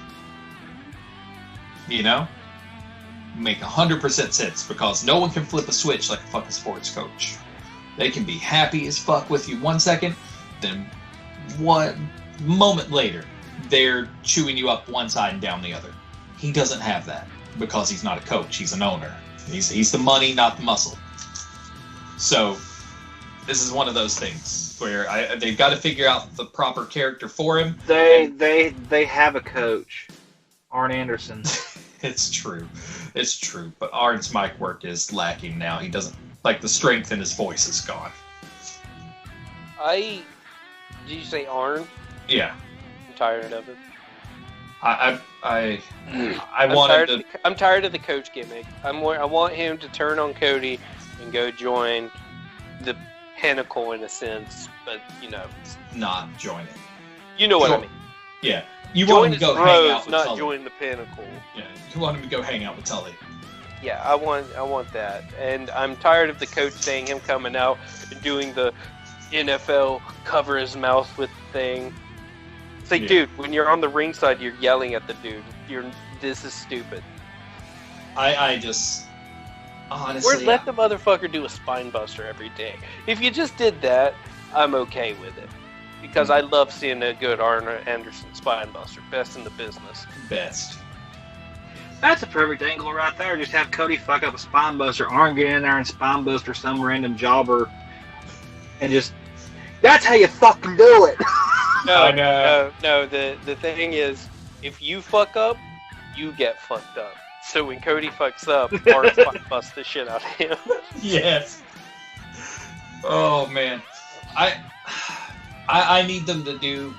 Make 100% sense because no one can flip a switch like a fucking sports coach. They can be happy as fuck with you 1 second, then 1 moment later, they're chewing you up one side and down the other. He doesn't have that because he's not a coach. He's an owner. He's the money, not the muscle. So this is one of those things where they've got to figure out the proper character for him. They have a coach, Arn Anderson. It's true. But Arn's mic work is lacking now. He doesn't the strength in his voice is gone. Did you say Arn? Yeah. I'm tired of it. I wanted to. I'm tired of the coach gimmick. I want him to turn on Cody and go join the Pinnacle in a sense, but not join it. You know what I mean? Yeah. You Join want him to go hang out with not Tully. join the Pinnacle. Yeah. You want him to go hang out with Tully. Yeah, I want that, and I'm tired of the coach saying him coming out and doing the NFL cover his mouth with thing. It's like, dude, when you're on the ringside, you're yelling at the dude. This is stupid. I just honestly. Or let the motherfucker do a spine buster every day. If you just did that, I'm okay with it. Because I love seeing a good Arn Anderson spine buster. Best in the business. Best. That's a perfect angle right there. Just have Cody fuck up a spine buster, Arn get in there and spine buster some random jobber. And just, that's how you fucking do it. No. The thing is, if you fuck up, you get fucked up. So when Cody fucks up, Arn spine busts the shit out of him. Yes. Oh man, I need them to do.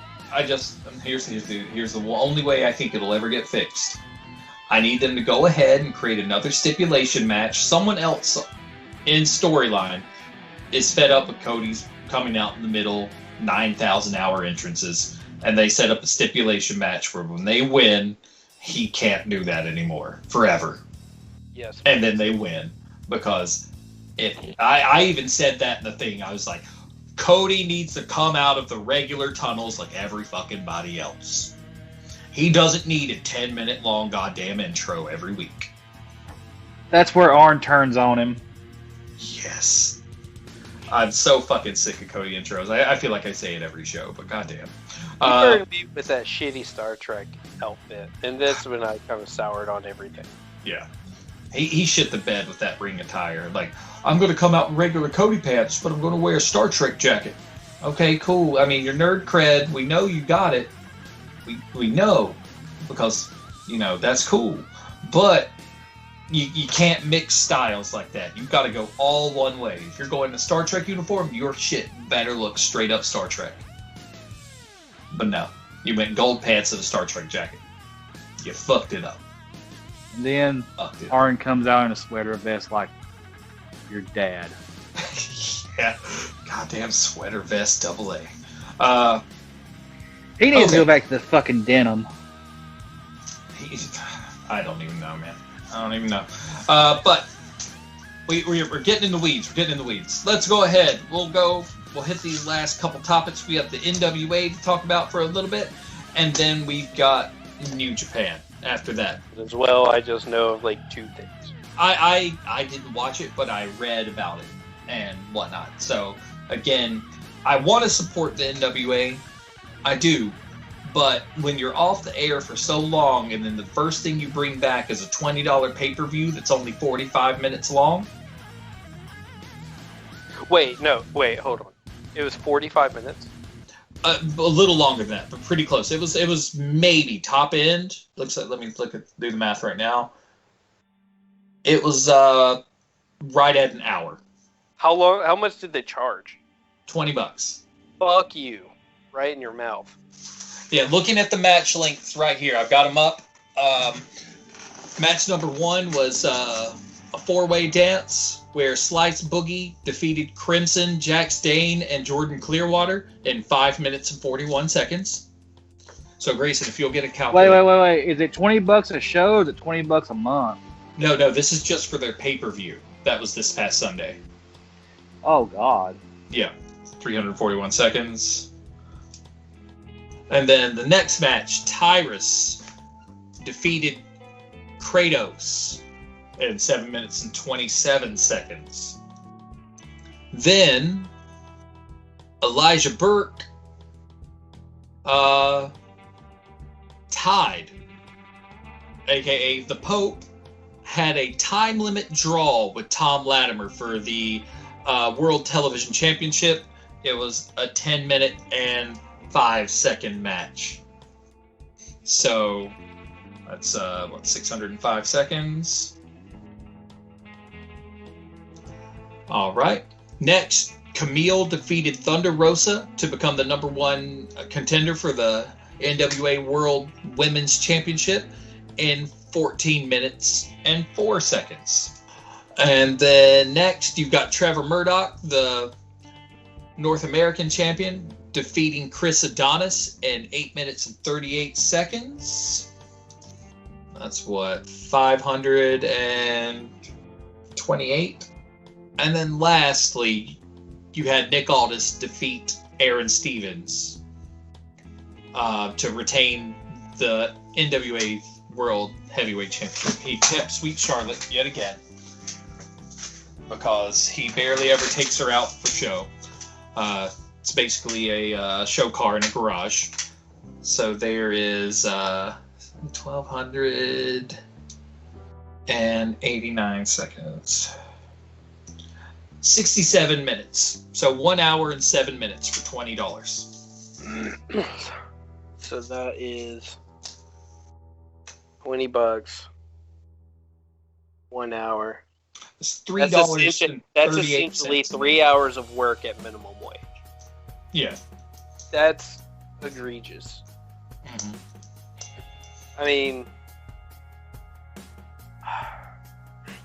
Here's the only way I think it'll ever get fixed. I need them to go ahead and create another stipulation match. Someone else in storyline is fed up with Cody's coming out in the middle, 9,000-hour entrances, and they set up a stipulation match where when they win, he can't do that anymore forever. Yes. And then they win because I even said that in the thing. I was like, Cody needs to come out of the regular tunnels like every fucking body else. He doesn't need a 10-minute long goddamn intro every week. That's where Arn turns on him. Yes. I'm so fucking sick of Cody intros. I feel like I say it every show, but goddamn. He turned me with that shitty Star Trek outfit, and that's when I kind of soured on everything. Yeah. He shit the bed with that ring attire. Like, I'm going to come out in regular Cody pants, but I'm going to wear a Star Trek jacket. Okay, cool. I mean, your nerd cred, we know you got it. We know, because, you know, that's cool. But you can't mix styles like that. You've got to go all one way. If you're going to Star Trek uniform, your shit better look straight up Star Trek. But no, you went gold pants and a Star Trek jacket. You fucked it up. And then Arn comes out in a sweater vest like your dad. Yeah, goddamn sweater vest, double A. He needs to go back to the fucking denim. I don't even know, man. I don't even know. But we're getting in the weeds. We're getting in the weeds. Let's go ahead. We'll hit the last couple topics. We have the NWA to talk about for a little bit, and then we've got New Japan after that. As well, I just know of like 2 things. I didn't watch it, but I read about it and whatnot. So again, I want to support the NWA. I do. But when you're off the air for so long, and then the first thing you bring back is a $20 pay-per-view that's only 45 minutes long. Wait, hold on. It was 45 minutes? A little longer than that, but pretty close. It was maybe top end. Looks like, let me do the math right now. It was right at an hour. How much did they charge? $20. Fuck you. Right in your mouth. Yeah, looking at the match lengths right here, I've got them up. Match number 1 was a 4-way dance where Slice Boogie defeated Crimson, Jax Dane, and Jordan Clearwater in 5 minutes and 41 seconds. So, Grayson, if you'll get a calculator. Wait. Is it $20 a show or is it $20 a month? No, this is just for their pay-per-view. That was this past Sunday. Oh, God. Yeah, 341 seconds. And then the next match, Tyrus defeated Kratos in 7 minutes and 27 seconds. Then Elijah Burke tied, aka the Pope, had a time limit draw with Tom Latimer for the World Television Championship. It was a 10-minute and 5-second match. So that's 605 seconds. All right. Next, Camille defeated Thunder Rosa to become the number 1 contender for the NWA World Women's Championship in 14 minutes and 4 seconds. And then next, you've got Trevor Murdoch, the North American champion, defeating Chris Adonis in 8 minutes and 38 seconds. That's 528. And then lastly, you had Nick Aldis defeat Aaron Stevens to retain the NWA World Heavyweight Championship. He kept Sweet Charlotte yet again because he barely ever takes her out for show. It's basically a show car in a garage. So there is 1,289 seconds. 67 minutes. So 1 hour and 7 minutes for $20. So that is $20. 1 hour. It's $3. That's essentially 3 hours of work at minimum wage. Yeah. That's egregious. Mm-hmm. I mean,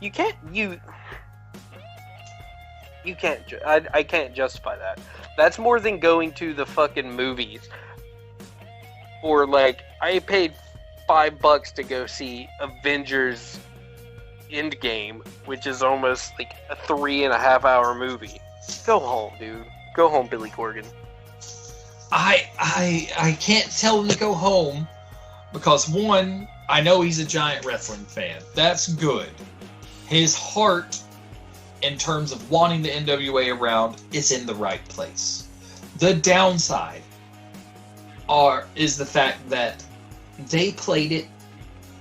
I can't justify that. That's more than going to the fucking movies. Or like, I paid $5 to go see Avengers Endgame, which is almost like a 3.5 hour movie. Go home, dude. Go home, Billy Corgan. I can't tell him to go home because, one, I know he's a giant wrestling fan. That's good. His heart, in terms of wanting the NWA around, is in the right place. The downside is the fact that they played it.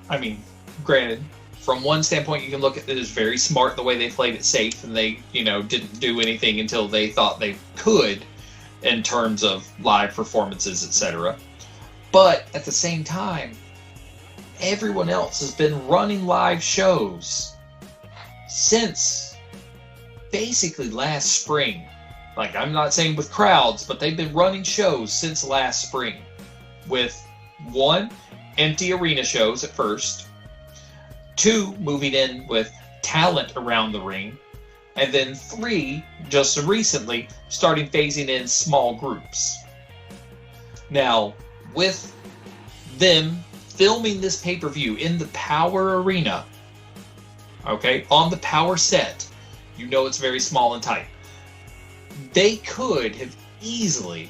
I mean, granted, from one standpoint, you can look at it as very smart the way they played it safe, and they, didn't do anything until they thought they could. in terms of live performances, etc. But at the same time, everyone else has been running live shows since basically last spring. Like, I'm not saying with crowds, but they've been running shows since last spring with 1, empty arena shows at first, 2, moving in with talent around the ring, and then 3, just recently, starting phasing in small groups. Now, with them filming this pay-per-view in the Power Arena, okay, on the Power set, you know it's very small and tight. They could have easily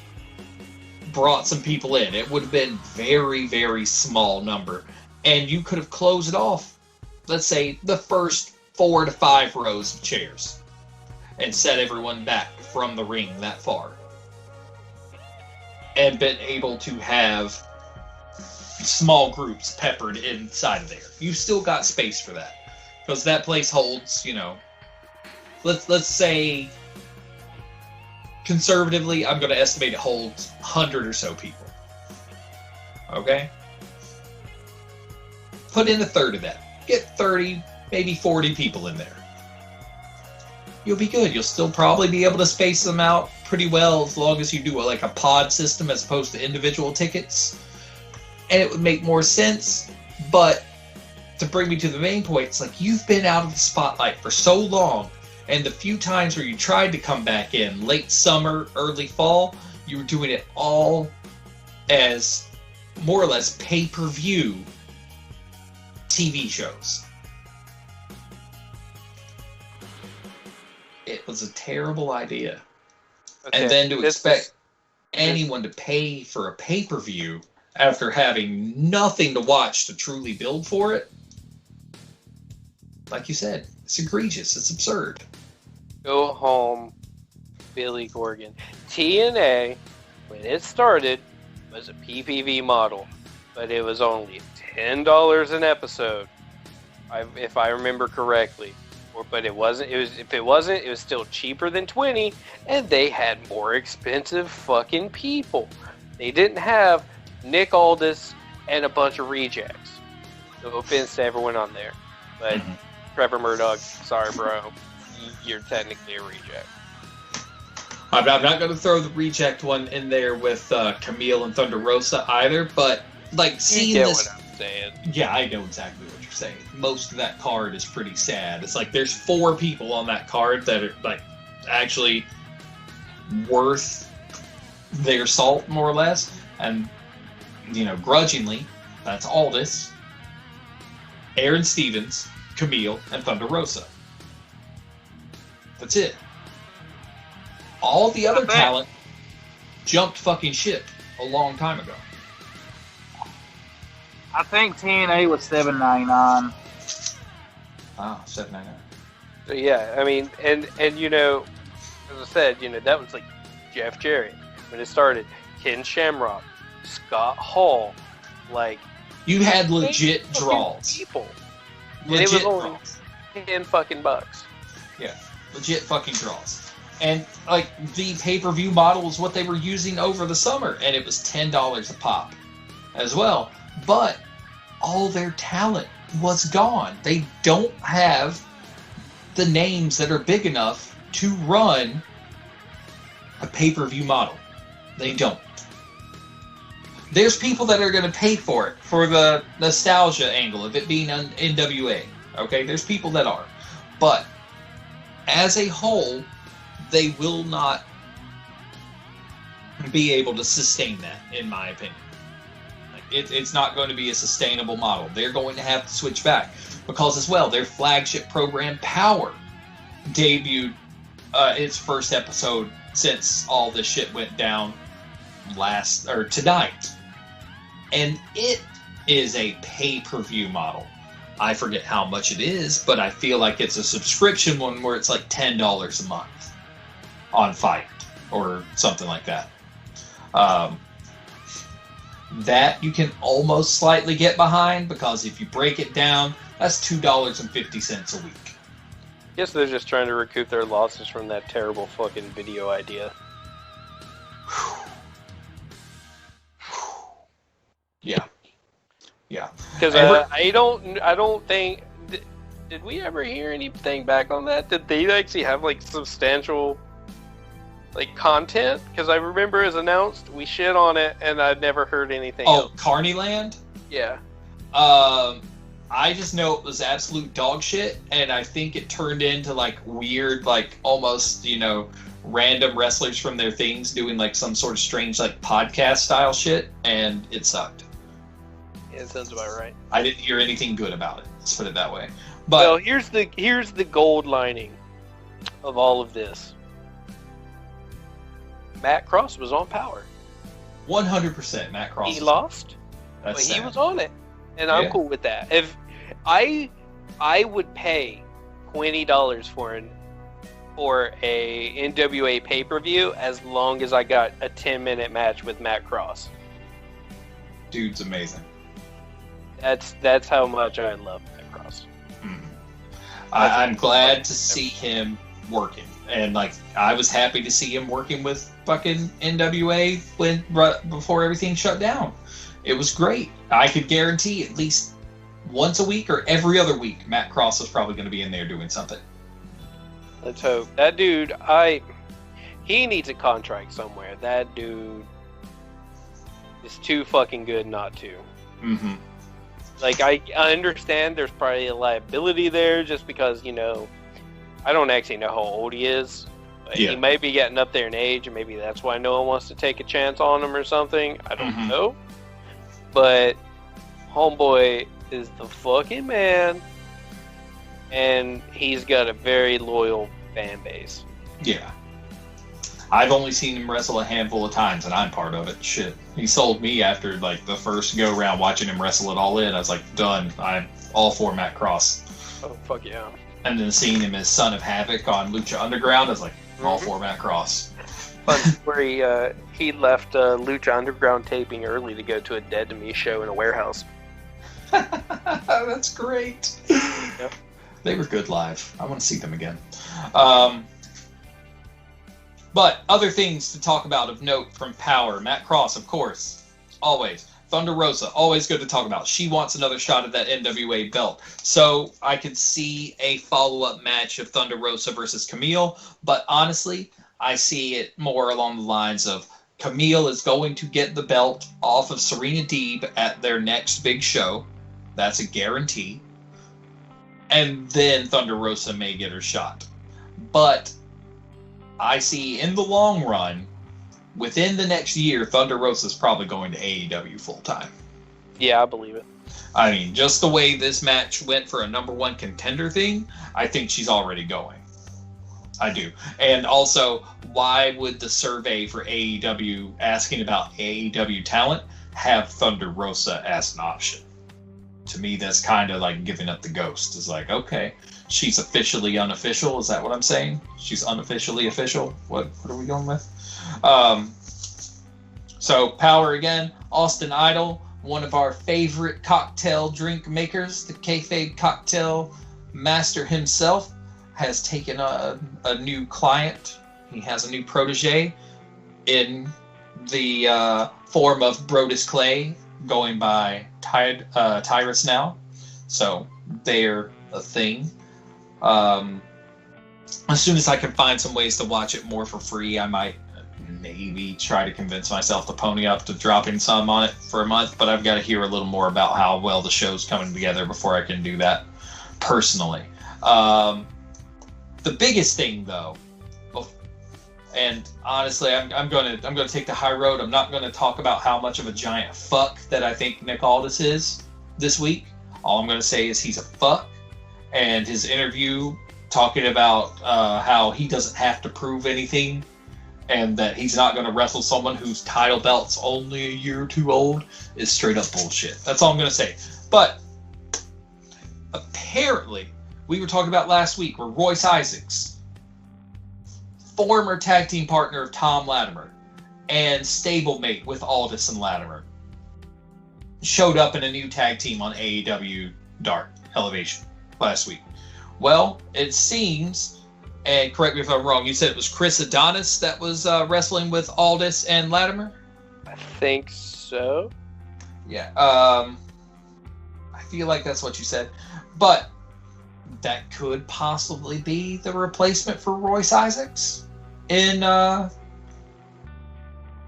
brought some people in. It would have been very, very small number. And you could have closed it off, let's say, the first 4 to 5 rows of chairs and set everyone back from the ring that far. And been able to have small groups peppered inside of there. You've still got space for that. Because that place holds, you know, let's say, conservatively, I'm going to estimate it holds 100 or so people. Okay? Put in a third of that. Get 30, maybe 40 people in there. You'll be good. You'll still probably be able to space them out pretty well as long as you do like a pod system as opposed to individual tickets. And it would make more sense, but to bring me to the main point, it's like you've been out of the spotlight for so long, and the few times where you tried to come back in, late summer, early fall, you were doing it all as more or less pay-per-view TV shows. It was a terrible idea. Okay, and then to expect anyone to pay for a pay-per-view after having nothing to watch to truly build for it, like you said, it's egregious. It's absurd. Go home, Billy Corgan. TNA, when it started, was a PPV model, but it was only $10 an episode, if I remember correctly. But it wasn't. If it wasn't, it was still cheaper than 20, and they had more expensive fucking people. They didn't have Nick Aldis and a bunch of rejects. No offense to everyone on there, but Trevor Murdoch, sorry, bro, you're technically a reject. I'm not going to throw the reject one in there with Camille and Thunder Rosa either, but like seeing this. What I'm saying. Yeah, I know exactly what you're saying. Most of that card is pretty sad. It's like there's 4 people on that card that are like actually worth their salt, more or less, and you know, grudgingly, that's Aldis, Aaron Stevens, Camille, and Thunder Rosa. That's it. All the other talent jumped fucking ship a long time ago. I think TNA was $7.99. Ah, $7.99. So yeah, I mean, and you know, as I said, you know, that was like Jeff Jarrett when it started. Ken Shamrock, Scott Hall, like you had legit draws. People. Legit and it was only draws. $10. Yeah, legit fucking draws. And like the pay-per-view model was what they were using over the summer, and it was $10 a pop as well. But all their talent was gone. They don't have the names that are big enough to run a pay-per-view model. They don't. There's people that are going to pay for it, for the nostalgia angle of it being on NWA. Okay, there's people that are. But as a whole, they will not be able to sustain that, in my opinion. It's not going to be a sustainable model. They're going to have to switch back. Because as well, their flagship program, Power, debuted its first episode since all this shit went down tonight. And it is a pay-per-view model. I forget how much it is, but I feel like it's a subscription one where it's like $10 a month on Fight or something like that. That you can almost slightly get behind, because if you break it down, that's $2.50 a week. I guess they're just trying to recoup their losses from that terrible fucking video idea. Yeah. Because I don't think. Did we ever hear anything back on that? Did they actually have like substantial like content? Because I remember it was announced, we shit on it, and I've never heard anything else. Carneyland? Yeah. I just know it was absolute dog shit, and I think it turned into like weird, like almost, random wrestlers from their things doing like some sort of strange like podcast style shit, and it sucked. Yeah, that sounds about right. I didn't hear anything good about it. Let's put it that way. But well, here's the gold lining of all of this. Matt Cross was on Power. 100% Matt Cross. He lost, but he was on it, and I'm cool with that. If I would pay $20 for a NWA pay-per-view as long as I got a 10-minute match with Matt Cross. Dude's amazing. That's how much I love Matt Cross. I'm glad to see him working, and like I was happy to see him working with fucking NWA before everything shut down. It was great. I could guarantee at least once a week or every other week, Matt Cross is probably going to be in there doing something. Let's hope. That dude, he needs a contract somewhere. That dude is too fucking good not to. Mm-hmm. Like, I understand there's probably a liability there just because, I don't actually know how old he is. He may be getting up there in age, and maybe that's why no one wants to take a chance on him or something. I don't know. But homeboy is the fucking man, and he's got a very loyal fan base. Yeah. I've only seen him wrestle a handful of times, and I'm part of it. Shit. He sold me after, like, the first go-round watching him wrestle it all in. I was like, done. I'm all for Matt Cross. Oh, fuck yeah. And then seeing him as Son of Havoc on Lucha Underground, I was like, all for Matt Cross. Fun story, he left Lucha Underground taping early to go to a Dead to Me show in a warehouse. That's great. Yep. They were good live. I want to see them again. But other things to talk about of note from Power. Matt Cross, of course. Always. Thunder Rosa, always good to talk about. She wants another shot at that NWA belt. So I could see a follow-up match of Thunder Rosa versus Camille. But honestly, I see it more along the lines of Camille is going to get the belt off of Serena Deeb at their next big show. That's a guarantee. And then Thunder Rosa may get her shot. But I see in the long run, within the next year, Thunder Rosa is probably going to AEW full-time. Yeah, I believe it. I mean, just the way this match went for a number one contender thing, I think she's already going. I do. And also, why would the survey for AEW asking about AEW talent have Thunder Rosa as an option? To me, that's kind of like giving up the ghost. It's like, okay, she's officially unofficial. Is that what I'm saying? She's unofficially official? What are we going with? So, Power again. Austin Idol, one of our favorite cocktail drink makers, the kayfabe cocktail master himself, has taken a new client. He has a new protege in the form of Brodus Clay, going by Tyrus now. So they're a thing. As soon as I can find some ways to watch it more for free, I might maybe try to convince myself to pony up to dropping some on it for a month, but I've got to hear a little more about how well the show's coming together before I can do that personally. The biggest thing, though, and honestly, I'm gonna take the high road. I'm not gonna talk about how much of a giant fuck that I think Nick Aldis is this week. All I'm gonna say is he's a fuck, and his interview talking about how he doesn't have to prove anything, and that he's not gonna wrestle someone whose title belt's only a year or two old is straight up bullshit. That's all I'm gonna say. But apparently, we were talking about last week where Royce Isaacs, former tag team partner of Tom Latimer and stablemate with Aldis and Latimer, showed up in a new tag team on AEW Dark Elevation last week. Well, it seems, and correct me if I'm wrong, you said it was Chris Adonis that was wrestling with Aldis and Latimer? I think so. Yeah. I feel like that's what you said. But that could possibly be the replacement for Royce Isaacs in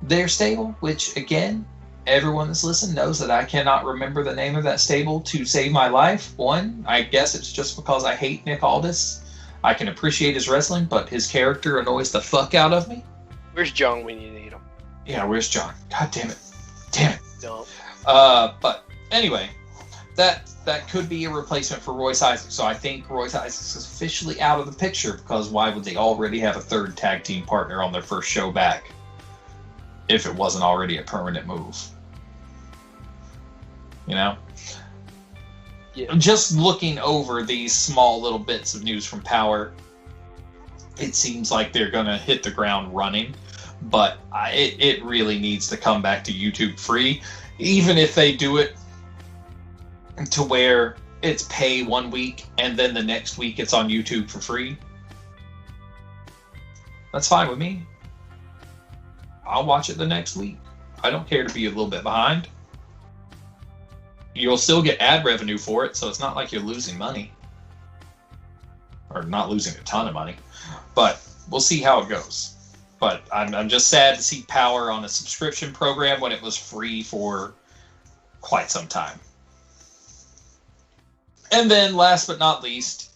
their stable, which, again, everyone that's listened knows that I cannot remember the name of that stable to save my life. One, I guess it's just because I hate Nick Aldis. I can appreciate his wrestling, but his character annoys the fuck out of me. Where's John when you need him? Yeah, where's John? God damn it. Damn it. No. But anyway, that could be a replacement for Royce Isaacs. So I think Royce Isaacs is officially out of the picture, because why would they already have a third tag team partner on their first show back if it wasn't already a permanent move? You know? Yeah. Just looking over these small little bits of news from Power, it seems like they're going to hit the ground running, but it really needs to come back to YouTube free. Even if they do it to where it's pay 1 week and then the next week it's on YouTube for free, that's fine with me. I'll watch it the next week. I don't care to be a little bit behind. You'll still get ad revenue for it, so it's not like you're losing money. Or not losing a ton of money. But we'll see how it goes. But I'm just sad to see Power on a subscription program when it was free for quite some time. And then, last but not least,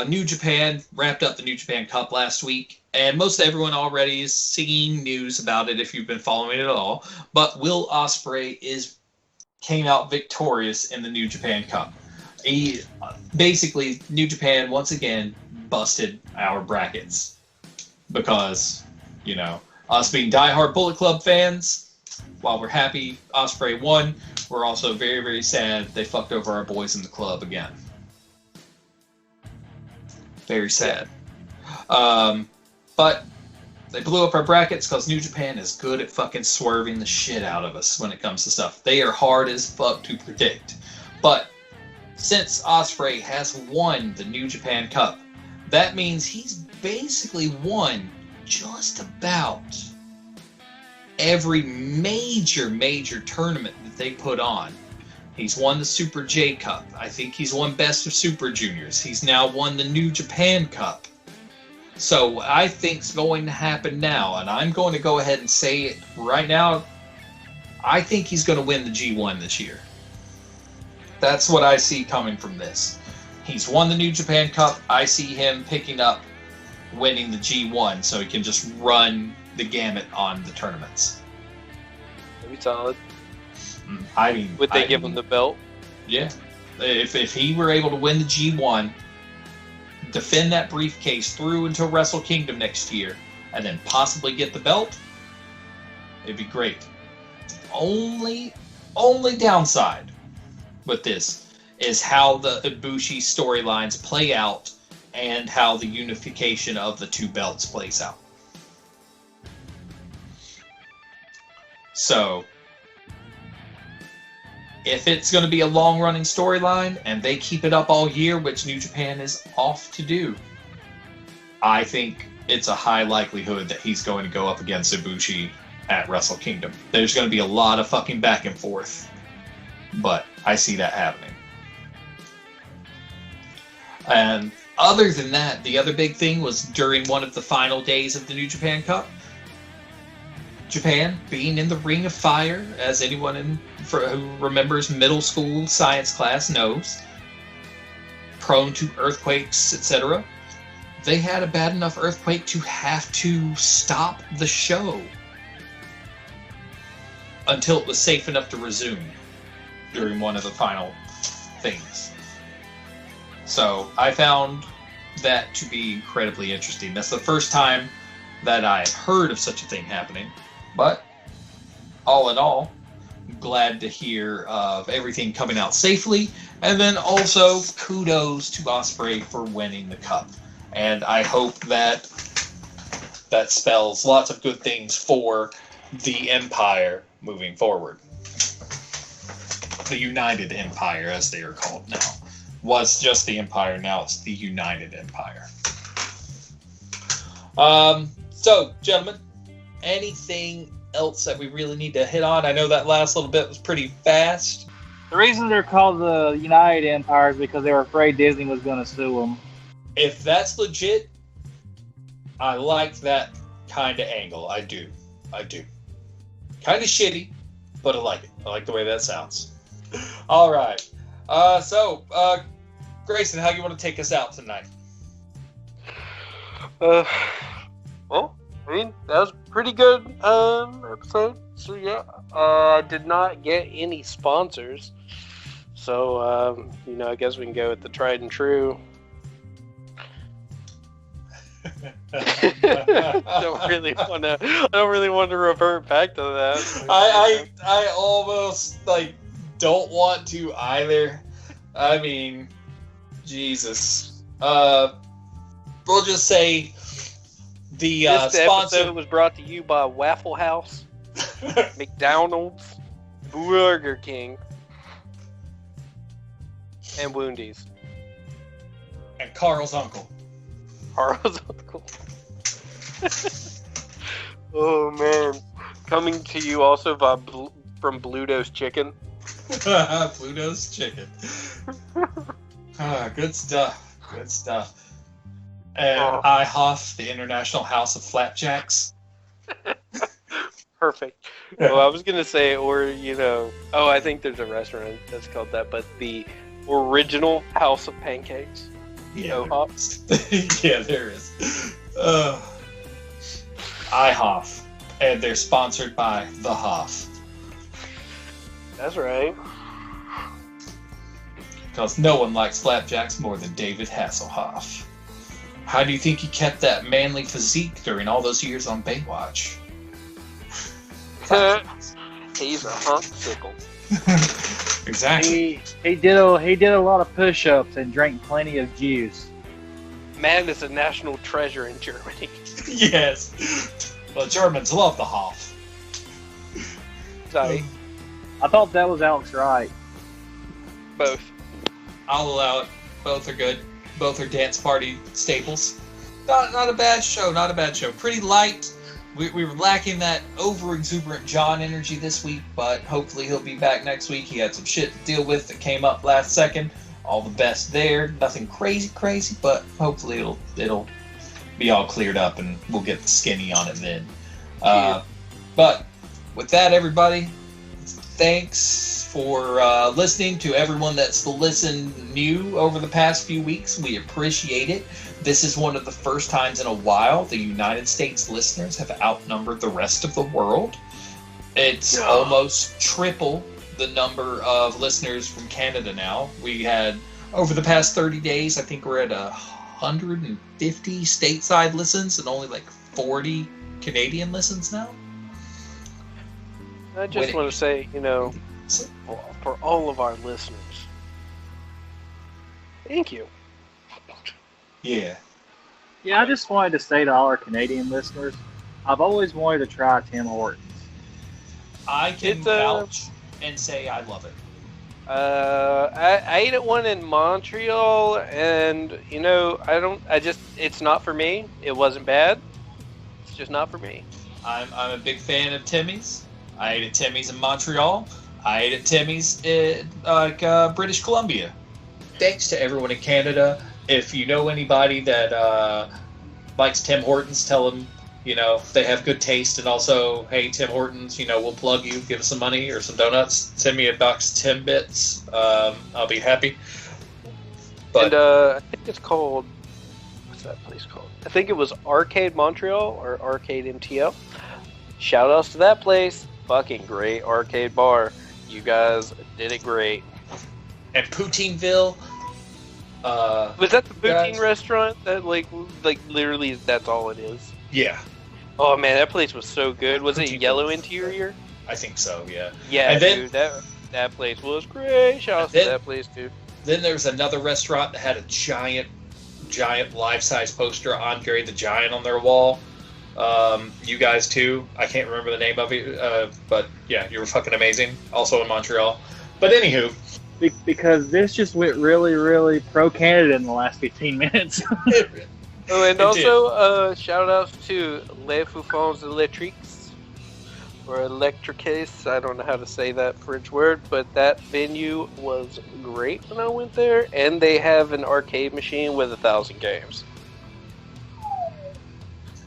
New Japan wrapped up the New Japan Cup last week. And most everyone already is seeing news about it if you've been following it at all. But Will Ospreay came out victorious in the New Japan Cup. Basically, New Japan, once again, busted our brackets. Because, you know, us being diehard Bullet Club fans, while we're happy Ospreay won, we're also very, very sad they fucked over our boys in the club again. Very sad. But they blew up our brackets because New Japan is good at fucking swerving the shit out of us when it comes to stuff. They are hard as fuck to predict. But since Ospreay has won the New Japan Cup, that means he's basically won just about every major tournament that they put on. He's won the Super J Cup. I think he's won Best of Super Juniors. He's now won the New Japan Cup. So I think's going to happen now, and I'm going to go ahead and say it right now. I think he's going to win the G1 this year. That's what I see coming from this. He's won the New Japan Cup. I see him picking up winning the G1 so he can just run the gamut on the tournaments. That'd be solid. I mean, Would they give him the belt? Yeah. If he were able to win the G1, defend that briefcase through until Wrestle Kingdom next year, and then possibly get the belt, it'd be great. Only downside with this is how the Ibushi storylines play out and how the unification of the two belts plays out. So, if it's going to be a long-running storyline and they keep it up all year, which New Japan is off to do, I think it's a high likelihood that he's going to go up against Ibushi at Wrestle Kingdom. There's going to be a lot of fucking back and forth, but I see that happening. And other than that, the other big thing was during one of the final days of the New Japan Cup, Japan being in the Ring of Fire, as anyone who remembers middle school science class knows, prone to earthquakes, etc. They had a bad enough earthquake to have to stop the show until it was safe enough to resume during one of the final things. So I found that to be incredibly interesting. That's the first time that I've heard of such a thing happening. But all in all, I'm glad to hear of everything coming out safely. And then also kudos to Ospreay for winning the cup. And I hope that spells lots of good things for the Empire moving forward. The United Empire, as they are called now. Was just the Empire, now it's the United Empire. So, gentlemen, anything else that we really need to hit on? I know that last little bit was pretty fast. The reason they're called the United Empire is because they were afraid Disney was going to sue them. If that's legit, I like that kind of angle. I do. Kind of shitty, but I like it. I like the way that sounds. All right. So, Grayson, how do you want to take us out tonight? Well, I mean, that was a pretty good episode. So yeah, I did not get any sponsors. So I guess we can go with the tried and true. I don't really want to revert back to that. I almost don't want to either. I mean, Jesus. We'll just say the this sponsor episode was brought to you by Waffle House, McDonald's, Burger King, and Woundies. And Carl's uncle. Carl's uncle. Oh man, coming to you also from Bluto's Chicken. Bluto's Chicken. Good stuff. And IHOF, the International House of Flapjacks. Perfect. Well, I was gonna say, I think there's a restaurant that's called that, but the original House of Pancakes. Yeah, there is. IHOF, and they're sponsored by the Hoff. That's right. Because no one likes flapjacks more than David Hasselhoff. How do you think he kept that manly physique during all those years on Baywatch? He's a hunksicle. Exactly. He did a lot of push-ups and drank plenty of juice. Man is a national treasure in Germany. Yes. Well, Germans love the Hoff. Sorry. I thought that was Alex Wright. Both. I'll allow it. Both are good. Both are dance party staples. Not a bad show. Pretty light. We were lacking that over-exuberant John energy this week, but hopefully he'll be back next week. He had some shit to deal with that came up last second. All the best there. Nothing crazy, but hopefully it'll be all cleared up and we'll get the skinny on it then. But with that, everybody, thanks for listening. To everyone that's listened new over the past few weeks, we appreciate it. This is one of the first times in a while the United States listeners have outnumbered the rest of the world. It's almost triple the number of listeners from Canada now. We had, over the past 30 days, I think we're at 150 stateside listens and only 40 Canadian listens now. I just want to say, for all of our listeners, thank you. Yeah. Yeah, I just wanted to say to all our Canadian listeners, I've always wanted to try Tim Hortons. I can vouch and say I love it. I ate at one in Montreal, and it's not for me. It wasn't bad. It's just not for me. I'm a big fan of Timmy's. I ate at Timmy's in Montreal. I ate at Timmy's in British Columbia. Thanks to everyone in Canada. If you know anybody that likes Tim Hortons, tell them, they have good taste. And also, hey, Tim Hortons, we'll plug you. Give us some money or some donuts. Send me a box of Timbits. I'll be happy. But I think it's called, what's that place called? I think it was Arcade Montreal or Arcade MTL. Shout outs to that place. Fucking great arcade bar. You guys did it great. And Poutineville. Was that the poutine restaurant that literally that's all it is? Yeah. Oh man, that place was so good. Was it yellow interior? I think so, yeah. Yeah, and then, dude, that place was great. Shout out to that place too. Then there was another restaurant that had a giant life-size poster on Gary the Giant on their wall. You guys too. I can't remember the name of it, but yeah, you were fucking amazing. Also in Montreal. But anywho. Because this just went really, really pro-Canada in the last 15 minutes. Oh, and also shout outs to Les Foufons Electriques or Electricase. I don't know how to say that French word, but that venue was great when I went there, and they have an arcade machine with 1,000 games.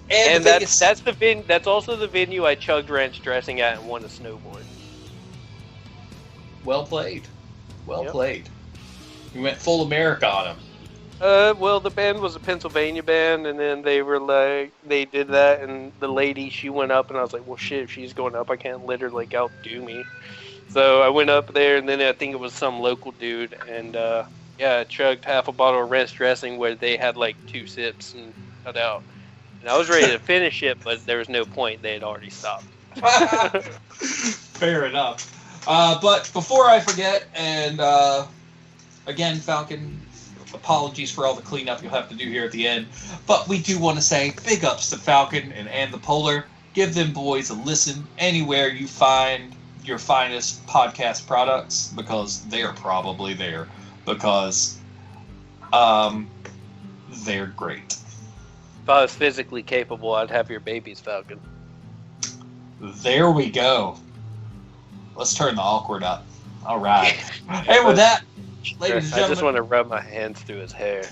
And that's also the venue I chugged ranch dressing at and won a snowboard. Well played. Well Yep. played. You went full America on them. Well, the band was a Pennsylvania band, and then they were like, they did that, and the lady, she went up, and I was like, well, shit, if she's going up, I can't let her, like, outdo me. So I went up there, and then I think it was some local dude, and, yeah, I chugged half a bottle of ranch dressing where they had, like, 2 sips and cut out. And I was ready to finish it, but there was no point. They had already stopped. Fair enough. But before I forget, and again, Falcon, apologies for all the cleanup you'll have to do here at the end. But we do want to say big ups to Falcon and the Polar. Give them boys a listen anywhere you find your finest podcast products, because they're probably there. Because they're great. If I was physically capable, I'd have your babies, Falcon. There we go. Let's turn the awkward up. All right. And with that, ladies and I gentlemen, just want to rub my hands through his hair.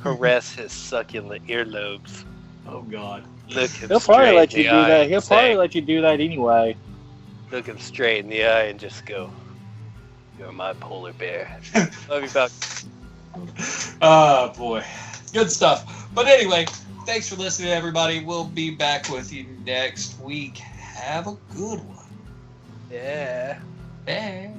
Caress his succulent earlobes. oh God. Look him He'll straight probably let in you the do eye that. and He'll say- probably let you do that anyway. Look him straight in the eye and just go, "You're my polar bear." Love you, Falcon. Oh boy. Good stuff. But anyway, thanks for listening, everybody. We'll be back with you next week. Have a good one. Yeah. Bye.